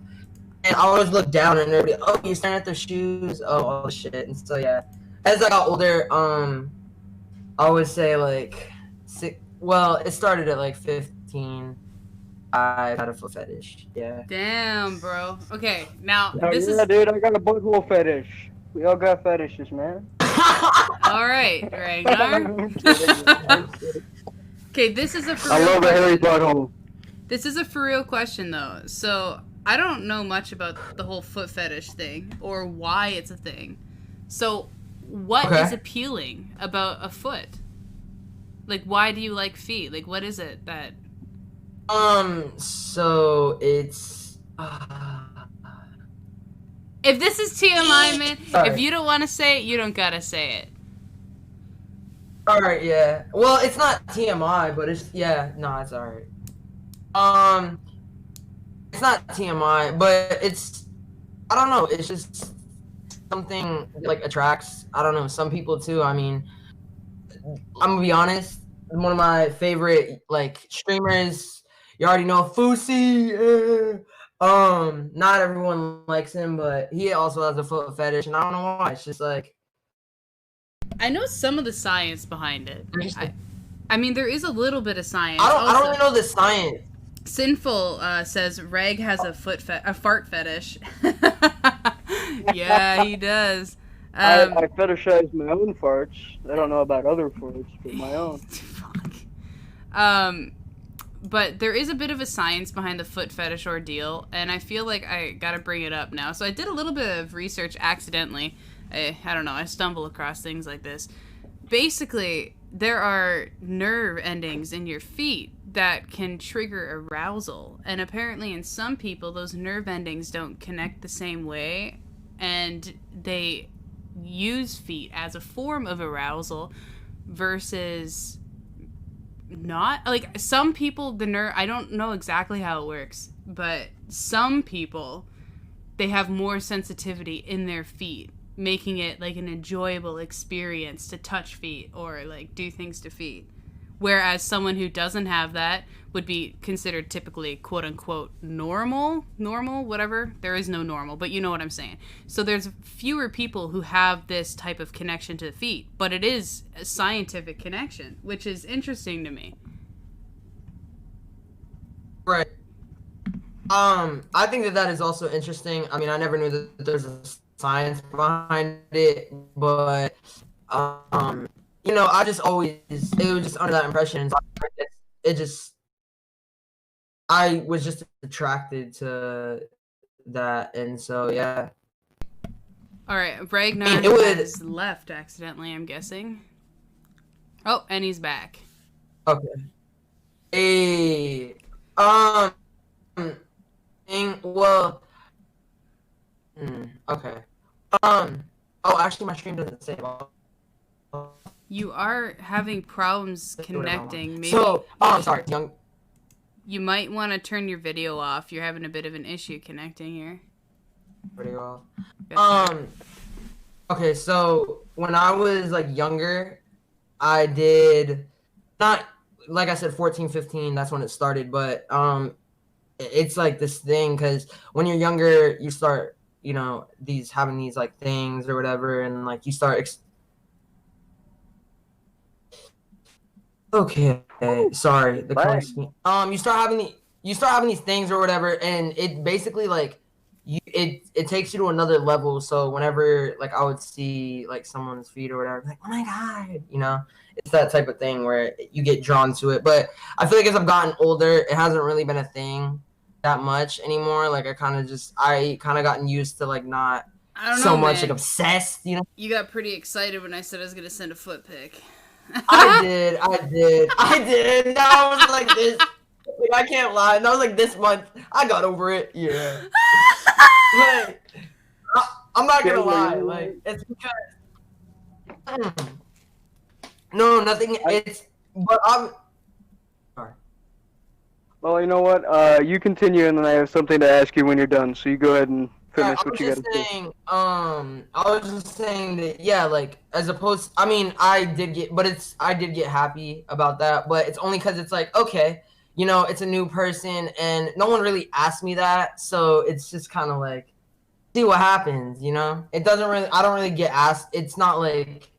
And I always look down and everybody, oh, you're staring at their shoes, oh, all this shit. And so yeah, as I got older, I would say like well, it started at like 15. I had a foot fetish. Yeah. Damn, bro. Okay, now Dude, I got a butthole fetish. We all got fetishes, man. All right, Ragnar. Okay, this is a for real I love a hairy butthole. This is a for real question though. So I don't know much about the whole foot fetish thing or why it's a thing. So what is appealing about a foot? Like, why do you like feet? Like, what is it that? So it's. If this is TMI, man, if you don't want to say it, you don't gotta say it. Alright, yeah. Well, it's not TMI, but it's it's alright. It's not TMI, but it's, I don't know, it's just something like attracts, I don't know, some people too. I mean, I'm gonna be honest, one of my favorite like streamers, you already know Fousey. Not everyone likes him, but he also has a foot fetish, and I don't know why. It's just like, I know some of the science behind it. I mean, there is a little bit of science. I don't really know the science. Sinful says Reg has a fart fetish. Yeah, he does. I fetishize my own farts. I don't know about other farts, but my own. Fuck. But there is a bit of a science behind the foot fetish ordeal, and I feel like I gotta bring it up now. So I did a little bit of research accidentally. I don't know, I stumble across things like this. Basically, there are nerve endings in your feet that can trigger arousal. And apparently in some people, those nerve endings don't connect the same way, and they use feet as a form of arousal versus not. Like, some people, I don't know exactly how it works, but some people, they have more sensitivity in their feet, making it like an enjoyable experience to touch feet or like do things to feet. Whereas someone who doesn't have that would be considered typically quote unquote normal, whatever. There is no normal, but you know what I'm saying. So there's fewer people who have this type of connection to the feet, but it is a scientific connection, which is interesting to me. Right. I think that is also interesting. I mean, I never knew that there's a science behind it, but you know, it was just under that impression. I was just attracted to that, and so yeah. All right, Ragnar has left accidentally, I'm guessing. Oh, and he's back. Okay. Okay. Oh, actually, my stream doesn't say about. You are having problems connecting. Maybe. So, I'm sorry, You might want to turn your video off. You're having a bit of an issue connecting here. Video off. Okay, so when I was like younger, I did not, like I said, 14, 15. That's when it started. But it's like this thing because when you're younger, you start, you know, having these like things or whatever, and like you start. Okay, sorry, the color scheme. You start having these things or whatever, and it basically like it takes you to another level. So whenever like I would see like someone's feet or whatever, like, oh my god, you know, it's that type of thing where you get drawn to it. But I feel like as I've gotten older, it hasn't really been a thing. that much anymore. Like I kind of gotten used to like not I don't so know, much man. like obsessed, you know. You got pretty excited when I said I was gonna send a foot pic. I did. And I was like this. Like, I can't lie. And I was like this month. I got over it. Yeah. Like I'm not gonna lie. Like it's because no, nothing. It's but I'm. Sorry. Well, you know what? You continue, and then I have something to ask you when you're done. So you go ahead and Yeah, finish I what was you got just to say. saying, I was just saying that, yeah, like, as opposed, I mean, I did get happy about that, but it's only because it's like, okay, you know, it's a new person, and no one really asked me that, so it's just kind of like, see what happens, you know? I don't really get asked, it's not like,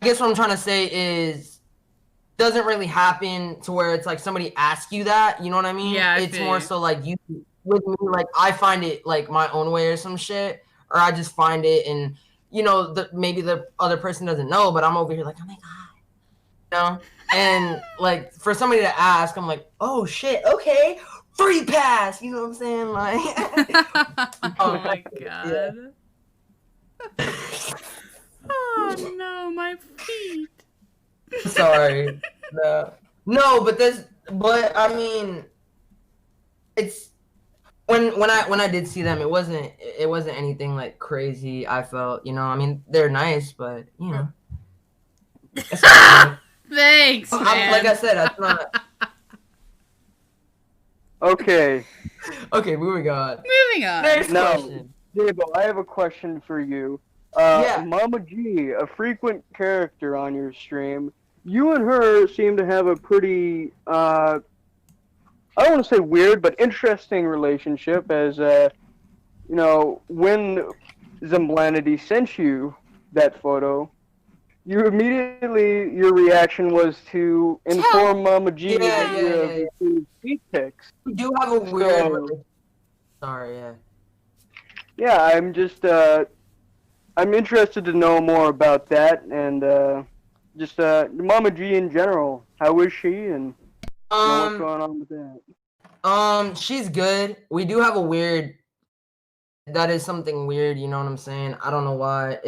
I guess what I'm trying to say is, doesn't really happen to where it's like somebody asks you that, you know what I mean? Yeah, I It's feel more you. so like you with me, like I find it like my own way or some shit, or I just find it and you know, maybe the other person doesn't know, but I'm over here like, oh my god, you know? And like for somebody to ask, I'm like, oh shit, okay, free pass, you know what I'm saying? Like Oh my yeah. god. Oh no, my feet. Sorry. No, but I mean it's when I did see them, it wasn't anything like crazy. I felt, you know, I mean, they're nice, but you know, it's all good. Thanks, man. Like I said, that's not Okay. okay. Moving on. Moving on. Next Now, question. Dabo, I have a question for you. Yeah. Mama G, a frequent character on your stream, you and her seem to have a pretty, I don't want to say weird, but interesting relationship. As you know, when Zemblanity sent you that photo, you immediately your reaction was to inform Mama G that you have Yeah. received feet pics. We do have a weird. So Sorry. Yeah. yeah, I'm interested to know more about that and just Mama G in general. How is she, and you know what's Um. going on with that? She's good. We do have a weird. That is something weird. You know what I'm saying? I don't know why.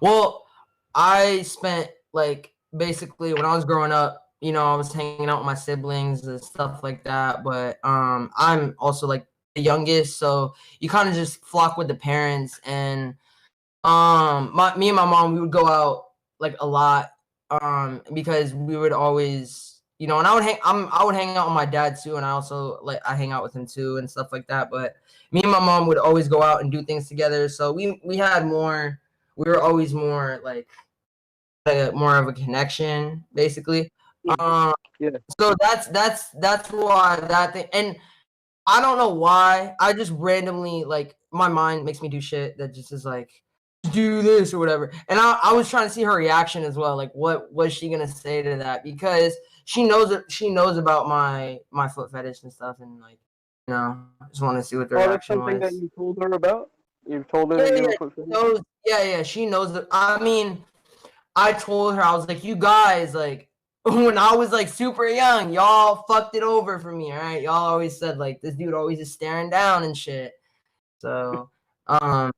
Well, I spent like basically when I was growing up, you know, I was hanging out with my siblings and stuff like that. But I'm also like the youngest, so you kind of just flock with the parents. And me and my mom, we would go out like a lot because we would always, you know, and I would hang out with my dad too, and I also like I hang out with him too and stuff like that. But me and my mom would always go out and do things together, so we had more. We were always more like more of a connection, basically. Um, Yeah. so that's why that thing, and I don't know why. I just randomly like my mind makes me do shit that just is like do this or whatever. And I was trying to see her reaction as well. Like what was she gonna say to that? Because she knows about my foot fetish and stuff and like you know, just want to see what the Oh, that's reaction something that was. you told her about. You've told her Yeah, that you yeah, have a foot she fetish. knows, she knows that. I mean, I told her I was like, you guys, like when I was like super young, y'all fucked it over for me, all right? Y'all always said like this dude always is staring down and shit. So, um,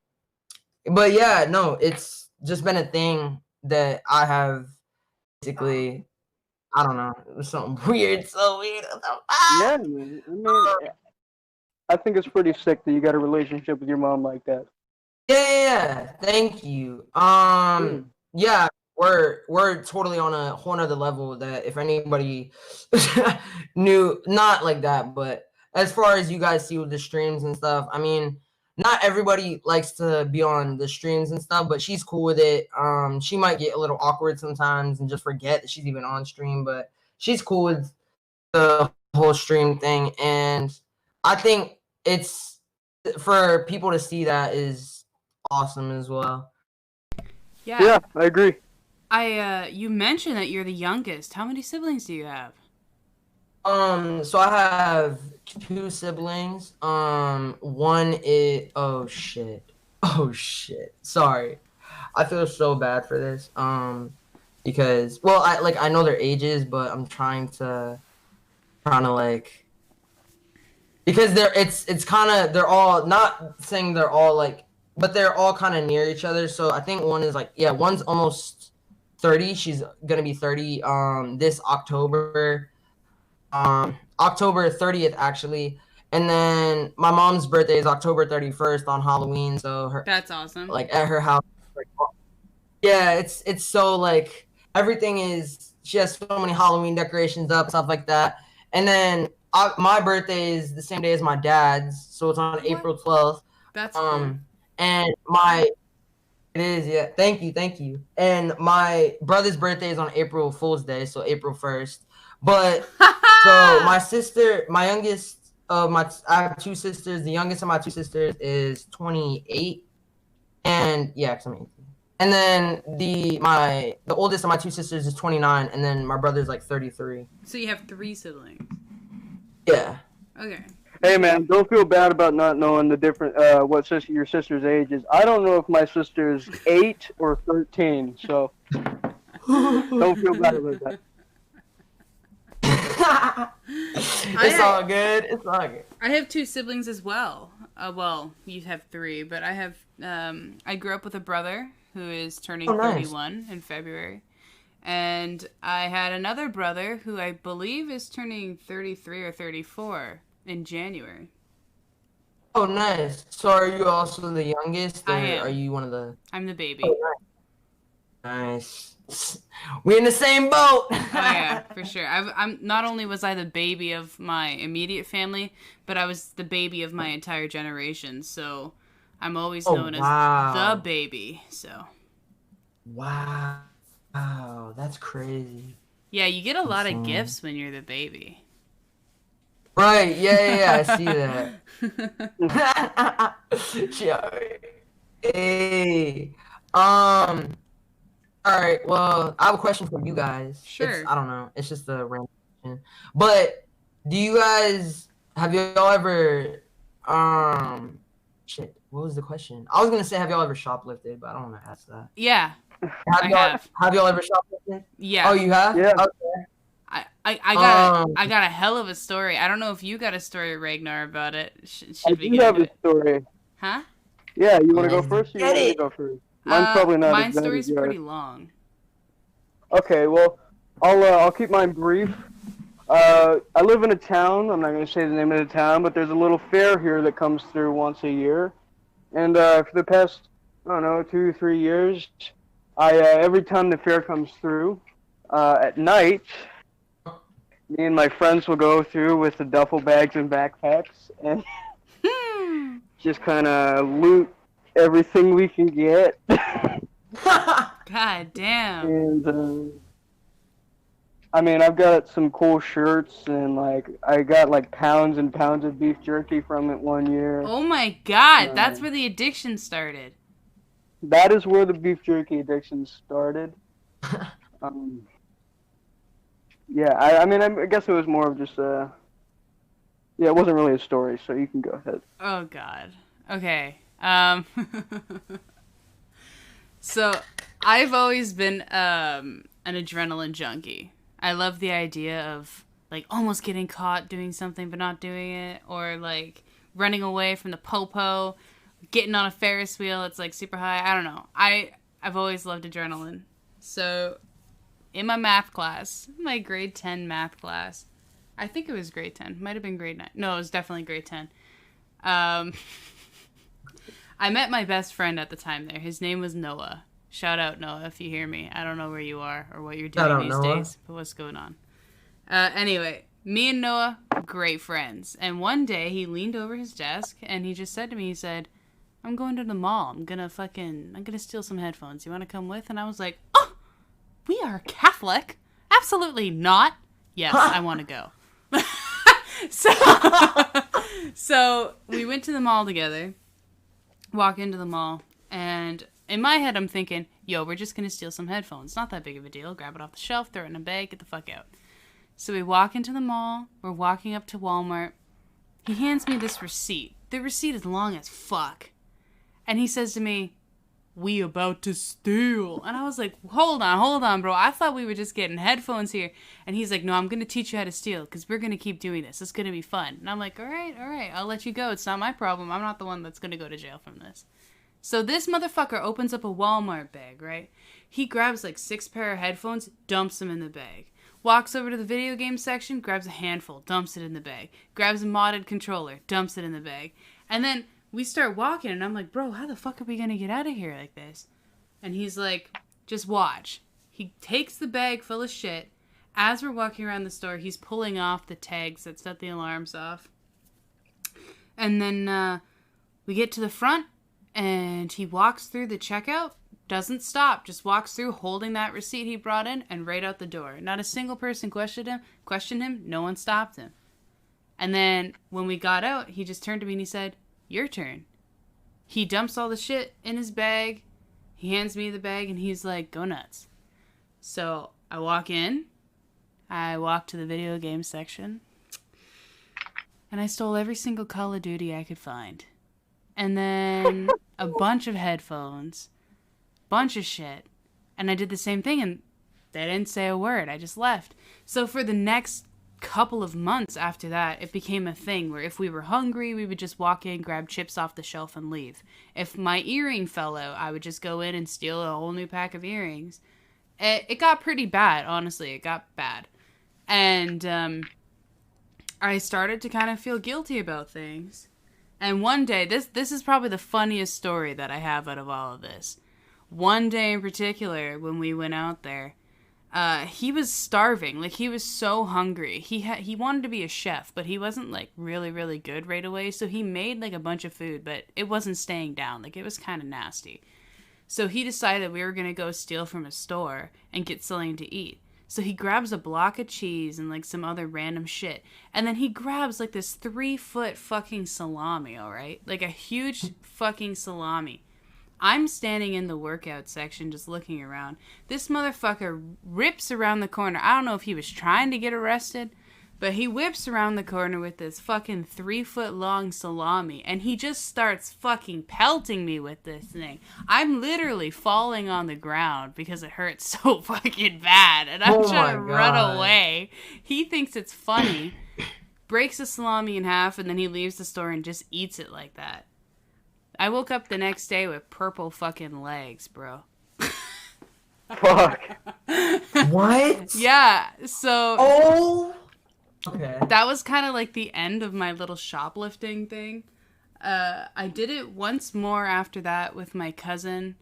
but yeah, no, it's just been a thing that I have basically. I don't know, it was something weird, so weird. Yeah, man. I mean, I think it's pretty sick that you got a relationship with your mom like that. Yeah. Thank you. Yeah. Yeah, we're totally on a whole nother level that if anybody knew, not like that, but as far as you guys see with the streams and stuff, I mean, not everybody likes to be on the streams and stuff, but she's cool with it. She might get a little awkward sometimes and just forget that she's even on stream, but she's cool with the whole stream thing, and I think it's for people to see that is awesome as well. Yeah. Yeah, I agree. You mentioned that you're the youngest. How many siblings do you have? So I have two siblings. One is oh shit. Sorry, I feel so bad for this. Because well, I know their ages, but I'm trying to like because they're all, not saying they're all like, but they're all kind of near each other. So I think one is like, yeah, one's almost 30. She's gonna be 30 this October, October 30th actually. And then my mom's birthday is October 31st on Halloween. So That's awesome. like at her house, like, yeah, it's so like everything is. She has so many Halloween decorations up, stuff like that. And then my birthday is the same day as my dad's, so it's on April 12th. That's cool. And it is, yeah. Thank you. And my brother's birthday is on April Fool's Day, so April 1st. But so my sister, my youngest of my, I have two sisters. The youngest of my two sisters is 28, and yeah, 'cause I'm 18. And then the oldest of my two sisters is 29, and then my brother's like 33. So you have 3 siblings. Yeah. Okay. Hey man, don't feel bad about not knowing the different your sister's age is. I don't know if my sister's 8 or 13, so don't feel bad about that. It's all good. It's all good. I have 2 siblings as well. Well, you have 3, but I have. I grew up with a brother who is turning 31 in February, and I had another brother who I believe is turning 33 or 34 in January. Oh, nice. So are you also the youngest, or I am. are you one of the... I'm the baby. Oh, nice. We're in the same boat. Oh yeah, for sure. I'm not only was I the baby of my immediate family, but I was the baby of my entire generation. So I'm always known as the baby. So. Wow, that's crazy. Yeah, you get a lot of gifts when you're the baby. Right? Yeah. I see that. Hey. All right. Well, I have a question for you guys. Sure. I don't know. It's just a random question. But do you guys have y'all ever shit? What was the question? I was gonna say have y'all ever shoplifted, but I don't want to ask that. Yeah. Have y'all ever shoplifted? Yeah. Oh, you have? Yeah. Okay. I got a hell of a story. I don't know if you got a story, Ragnar, about it. I do have a story. Huh? Yeah, you want to go first? Or you want me to go first? Mine's probably not. Mine story's pretty long. Okay, well, I'll keep mine brief. I live in a town. I'm not going to say the name of the town, but there's a little fair here that comes through once a year. And for the past, I don't know, 2 or 3 years, every time the fair comes through, at night, me and my friends will go through with the duffel bags and backpacks and just kind of loot everything we can get. God damn. And I mean, I've got some cool shirts, and like I got like pounds and pounds of beef jerky from it one year. Oh my god, that's where the addiction started. That is where the beef jerky addiction started. Yeah, I mean, I guess it was more of just yeah, it wasn't really a story, so you can go ahead. Oh god. Okay. So I've always been an adrenaline junkie. I love the idea of like almost getting caught doing something but not doing it, or like running away from the popo, getting on a Ferris wheel. It's like super high. I don't know. I've always loved adrenaline. So in my math class, my grade 10 math class, I think it was grade 10. Might have been grade 9. No, it was definitely grade 10. I met my best friend at the time there. His name was Noah. Shout out, Noah, if you hear me. I don't know where you are or what you're doing these days, but what's going on? Anyway, me and Noah, great friends. And one day, he leaned over his desk, and he just said to me, he said, I'm going to the mall. I'm gonna steal some headphones. You want to come with? And I was like, oh, we are Catholic. Absolutely not. Yes, I want to go. So we went to the mall together. Walk into the mall, and in my head I'm thinking, yo, we're just gonna steal some headphones. Not that big of a deal. Grab it off the shelf, throw it in a bag, get the fuck out. So we walk into the mall. We're walking up to Walmart. He hands me this receipt. The receipt is long as fuck. And he says to me, "We about to steal." And I was like, hold on, bro. I thought we were just getting headphones here. And he's like, no, I'm going to teach you how to steal because we're going to keep doing this. It's going to be fun. And I'm like, all right, I'll let you go. It's not my problem. I'm not the one that's going to go to jail from this. So this motherfucker opens up a Walmart bag, right? He grabs like 6 pair of headphones, dumps them in the bag. Walks over to the video game section, grabs a handful, dumps it in the bag. Grabs a modded controller, dumps it in the bag. And then we start walking, and I'm like, bro, how the fuck are we gonna get out of here like this? And he's like, just watch. He takes the bag full of shit. As we're walking around the store, he's pulling off the tags that set the alarms off. And then we get to the front, and he walks through the checkout. Doesn't stop, just walks through holding that receipt he brought in and right out the door. Not a single person questioned him, no one stopped him. And then when we got out, he just turned to me and he said, your turn. He dumps all the shit in his bag, he hands me the bag and he's like, go nuts. So I walk in, I walk to the video game section, and I stole every single Call of Duty I could find. And then a bunch of headphones, bunch of shit, and I did the same thing, and they didn't say a word. I just left. So for the next couple of months after that, it became a thing where if we were hungry, we would just walk in, grab chips off the shelf, and leave. If my earring fell out, I would just go in and steal a whole new pack of earrings. It got pretty bad, honestly. It got bad. And I started to kind of feel guilty about things. And one day, this is probably the funniest story that I have out of all of this. One day in particular, when we went out there, he was starving. Like, he was so hungry. He wanted to be a chef, but he wasn't, like, really, really good right away. So he made, like, a bunch of food, but it wasn't staying down. Like, it was kind of nasty. So he decided we were going to go steal from a store and get something to eat. So he grabs a block of cheese and, like, some other random shit. And then he grabs, like, this 3-foot fucking salami, alright? Like, a huge fucking salami. I'm standing in the workout section just looking around. This motherfucker rips around the corner. I don't know if he was trying to get arrested, but he whips around the corner with this fucking 3-foot long salami, and he just starts fucking pelting me with this thing. I'm literally falling on the ground because it hurts so fucking bad, and I'm trying to run away. He thinks it's funny, breaks the salami in half, and then he leaves the store and just eats it like that. I woke up the next day with purple fucking legs, bro. Fuck. What? Yeah, so... Oh! Okay. That was kind of like the end of my little shoplifting thing. I did it once more after that with my cousin,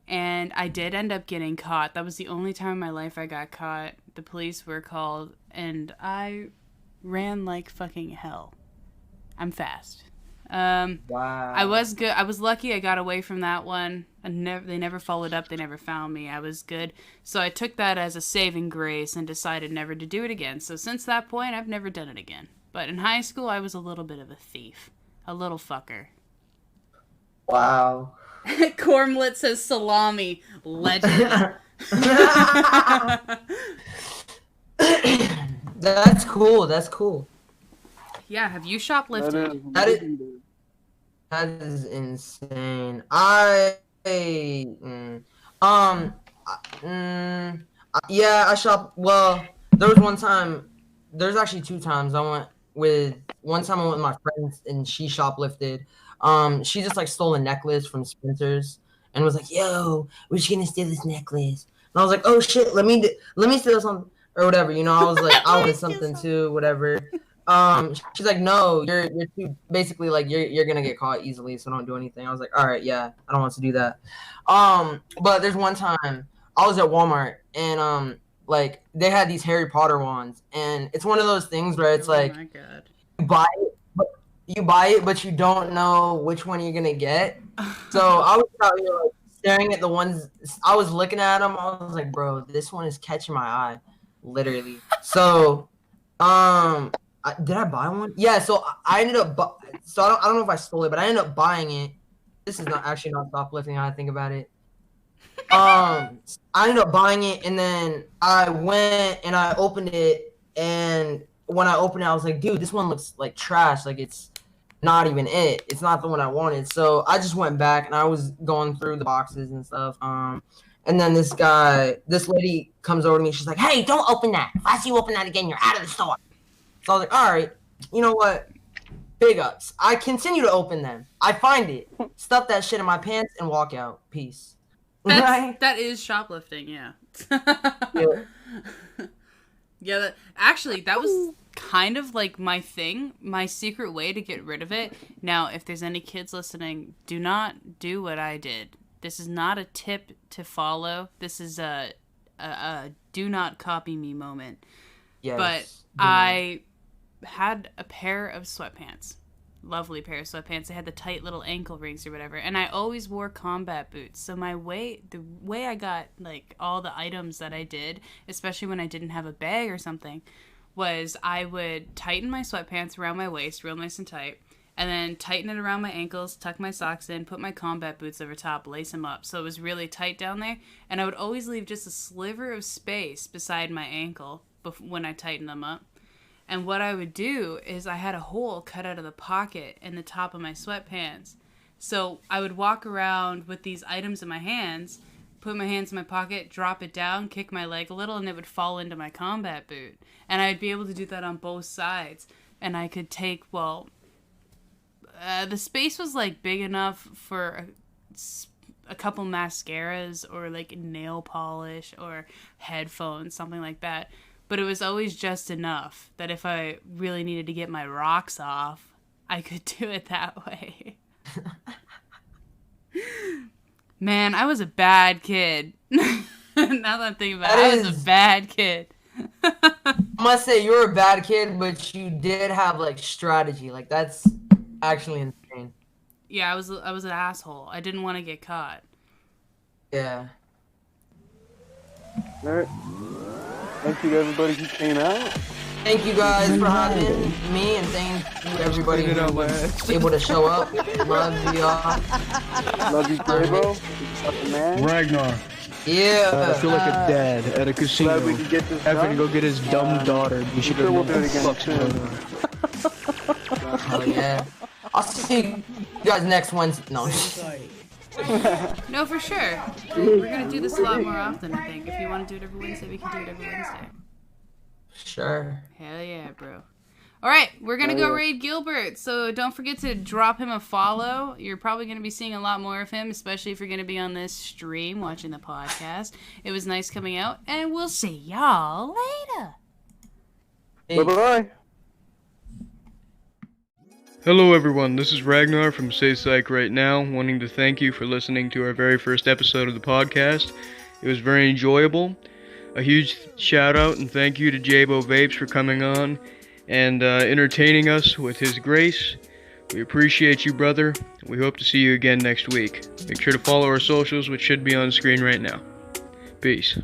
and I did end up getting caught. That was the only time in my life I got caught. The police were called, and I ran like fucking hell. I'm fast. Wow. I was good. I was lucky I got away from that one. They never followed up. They never found me. I was good. So I took that as a saving grace and decided never to do it again. So since that point, I've never done it again. But in high school, I was a little bit of a thief. A little fucker. Wow. Cormlet says salami. Legend. That's cool. That's cool. Yeah, have you shoplifted? That is insane. Yeah, I shop. Well, there was one time. There's actually 2 times I went with. One time I went with my friends and she shoplifted. She just like stole a necklace from Spencer's and was like, "Yo, we're just gonna steal this necklace." And I was like, "Oh shit, let me steal something or whatever." You know, I was like, I wanted something too, whatever. She's like, "No, you're too, basically like you're gonna get caught easily, so don't do anything." I was like, "All right, yeah, I don't want to do that." But there's one time I was at Walmart and like they had these Harry Potter wands, and it's one of those things where it's like, my God. you buy it, but you don't know which one you're gonna get. So I was out here like staring at the ones. I was looking at them. I was like, "Bro, this one is catching my eye, literally." So, did I buy one? Yeah, so I ended up so I don't know if I stole it, but I ended up buying it. This is not shoplifting now I think about it. I ended up buying it, and then I went and I opened it, and when I opened it, I was like, "Dude, this one looks like trash. Like it's not even it. It's not the one I wanted. So I just went back and I was going through the boxes and stuff. And then this lady comes over to me. She's like, "Hey, don't open that. If I see you open that again, you're out of the store." So I was like, "All right, you know what? Big ups." I continue to open them. I find it, stuff that shit in my pants, and walk out. Peace. Right? That is shoplifting, yeah. Yeah. Yeah, that was kind of like my thing, my secret way to get rid of it. Now, if there's any kids listening, do not do what I did. This is not a tip to follow. This is a do not copy me moment. Yes. But I had a pair of sweatpants. Lovely pair of sweatpants. They had the tight little ankle rings or whatever. And I always wore combat boots. So the way I got like all the items that I did, especially when I didn't have a bag or something, was I would tighten my sweatpants around my waist, real nice and tight, and then tighten it around my ankles, tuck my socks in, put my combat boots over top, lace them up so it was really tight down there. And I would always leave just a sliver of space beside my ankle when I tightened them up. And what I would do is I had a hole cut out of the pocket in the top of my sweatpants. So I would walk around with these items in my hands, put my hands in my pocket, drop it down, kick my leg a little, and it would fall into my combat boot. And I'd be able to do that on both sides. And I could take, the space was like big enough for a couple mascaras or like nail polish or headphones, something like that. But it was always just enough that if I really needed to get my rocks off, I could do it that way. Man, I was a bad kid. Now that I'm thinking about it, I was a bad kid. I must say you were a bad kid, but you did have like strategy. Like that's actually insane. Yeah, I was an asshole. I didn't want to get caught. Yeah. All right. Thank you to everybody who came out. Thank you guys for having me, and thank you everybody who was able to show up. Love y'all. Love you, Grabo. Fucking man. Ragnar. Yeah. I feel like a dad at a casino. Glad we could get this Having to done. go get his dumb daughter. She sure we'll doesn't do it again know what the soon. fuck's going on. Hell yeah. I'll see you guys next Wednesday. No. No, for sure. We're going to do this a lot more often, I think. If you want to do it every Wednesday, we can do it every Wednesday. Sure. Hell yeah, bro. All right, we're going to go raid Gilbert, so don't forget to drop him a follow. You're probably going to be seeing a lot more of him, especially if you're going to be on this stream watching the podcast. It was nice coming out, and we'll see y'all later. Bye-bye. Hello everyone, this is Ragnar from Say Psych Right Now, wanting to thank you for listening to our very first episode of the podcast. It was very enjoyable. A huge shout out and thank you to Jabo Vapes for coming on and entertaining us with his grace. We appreciate you, brother. We hope to see you again next week. Make sure to follow our socials, which should be on screen right now. Peace.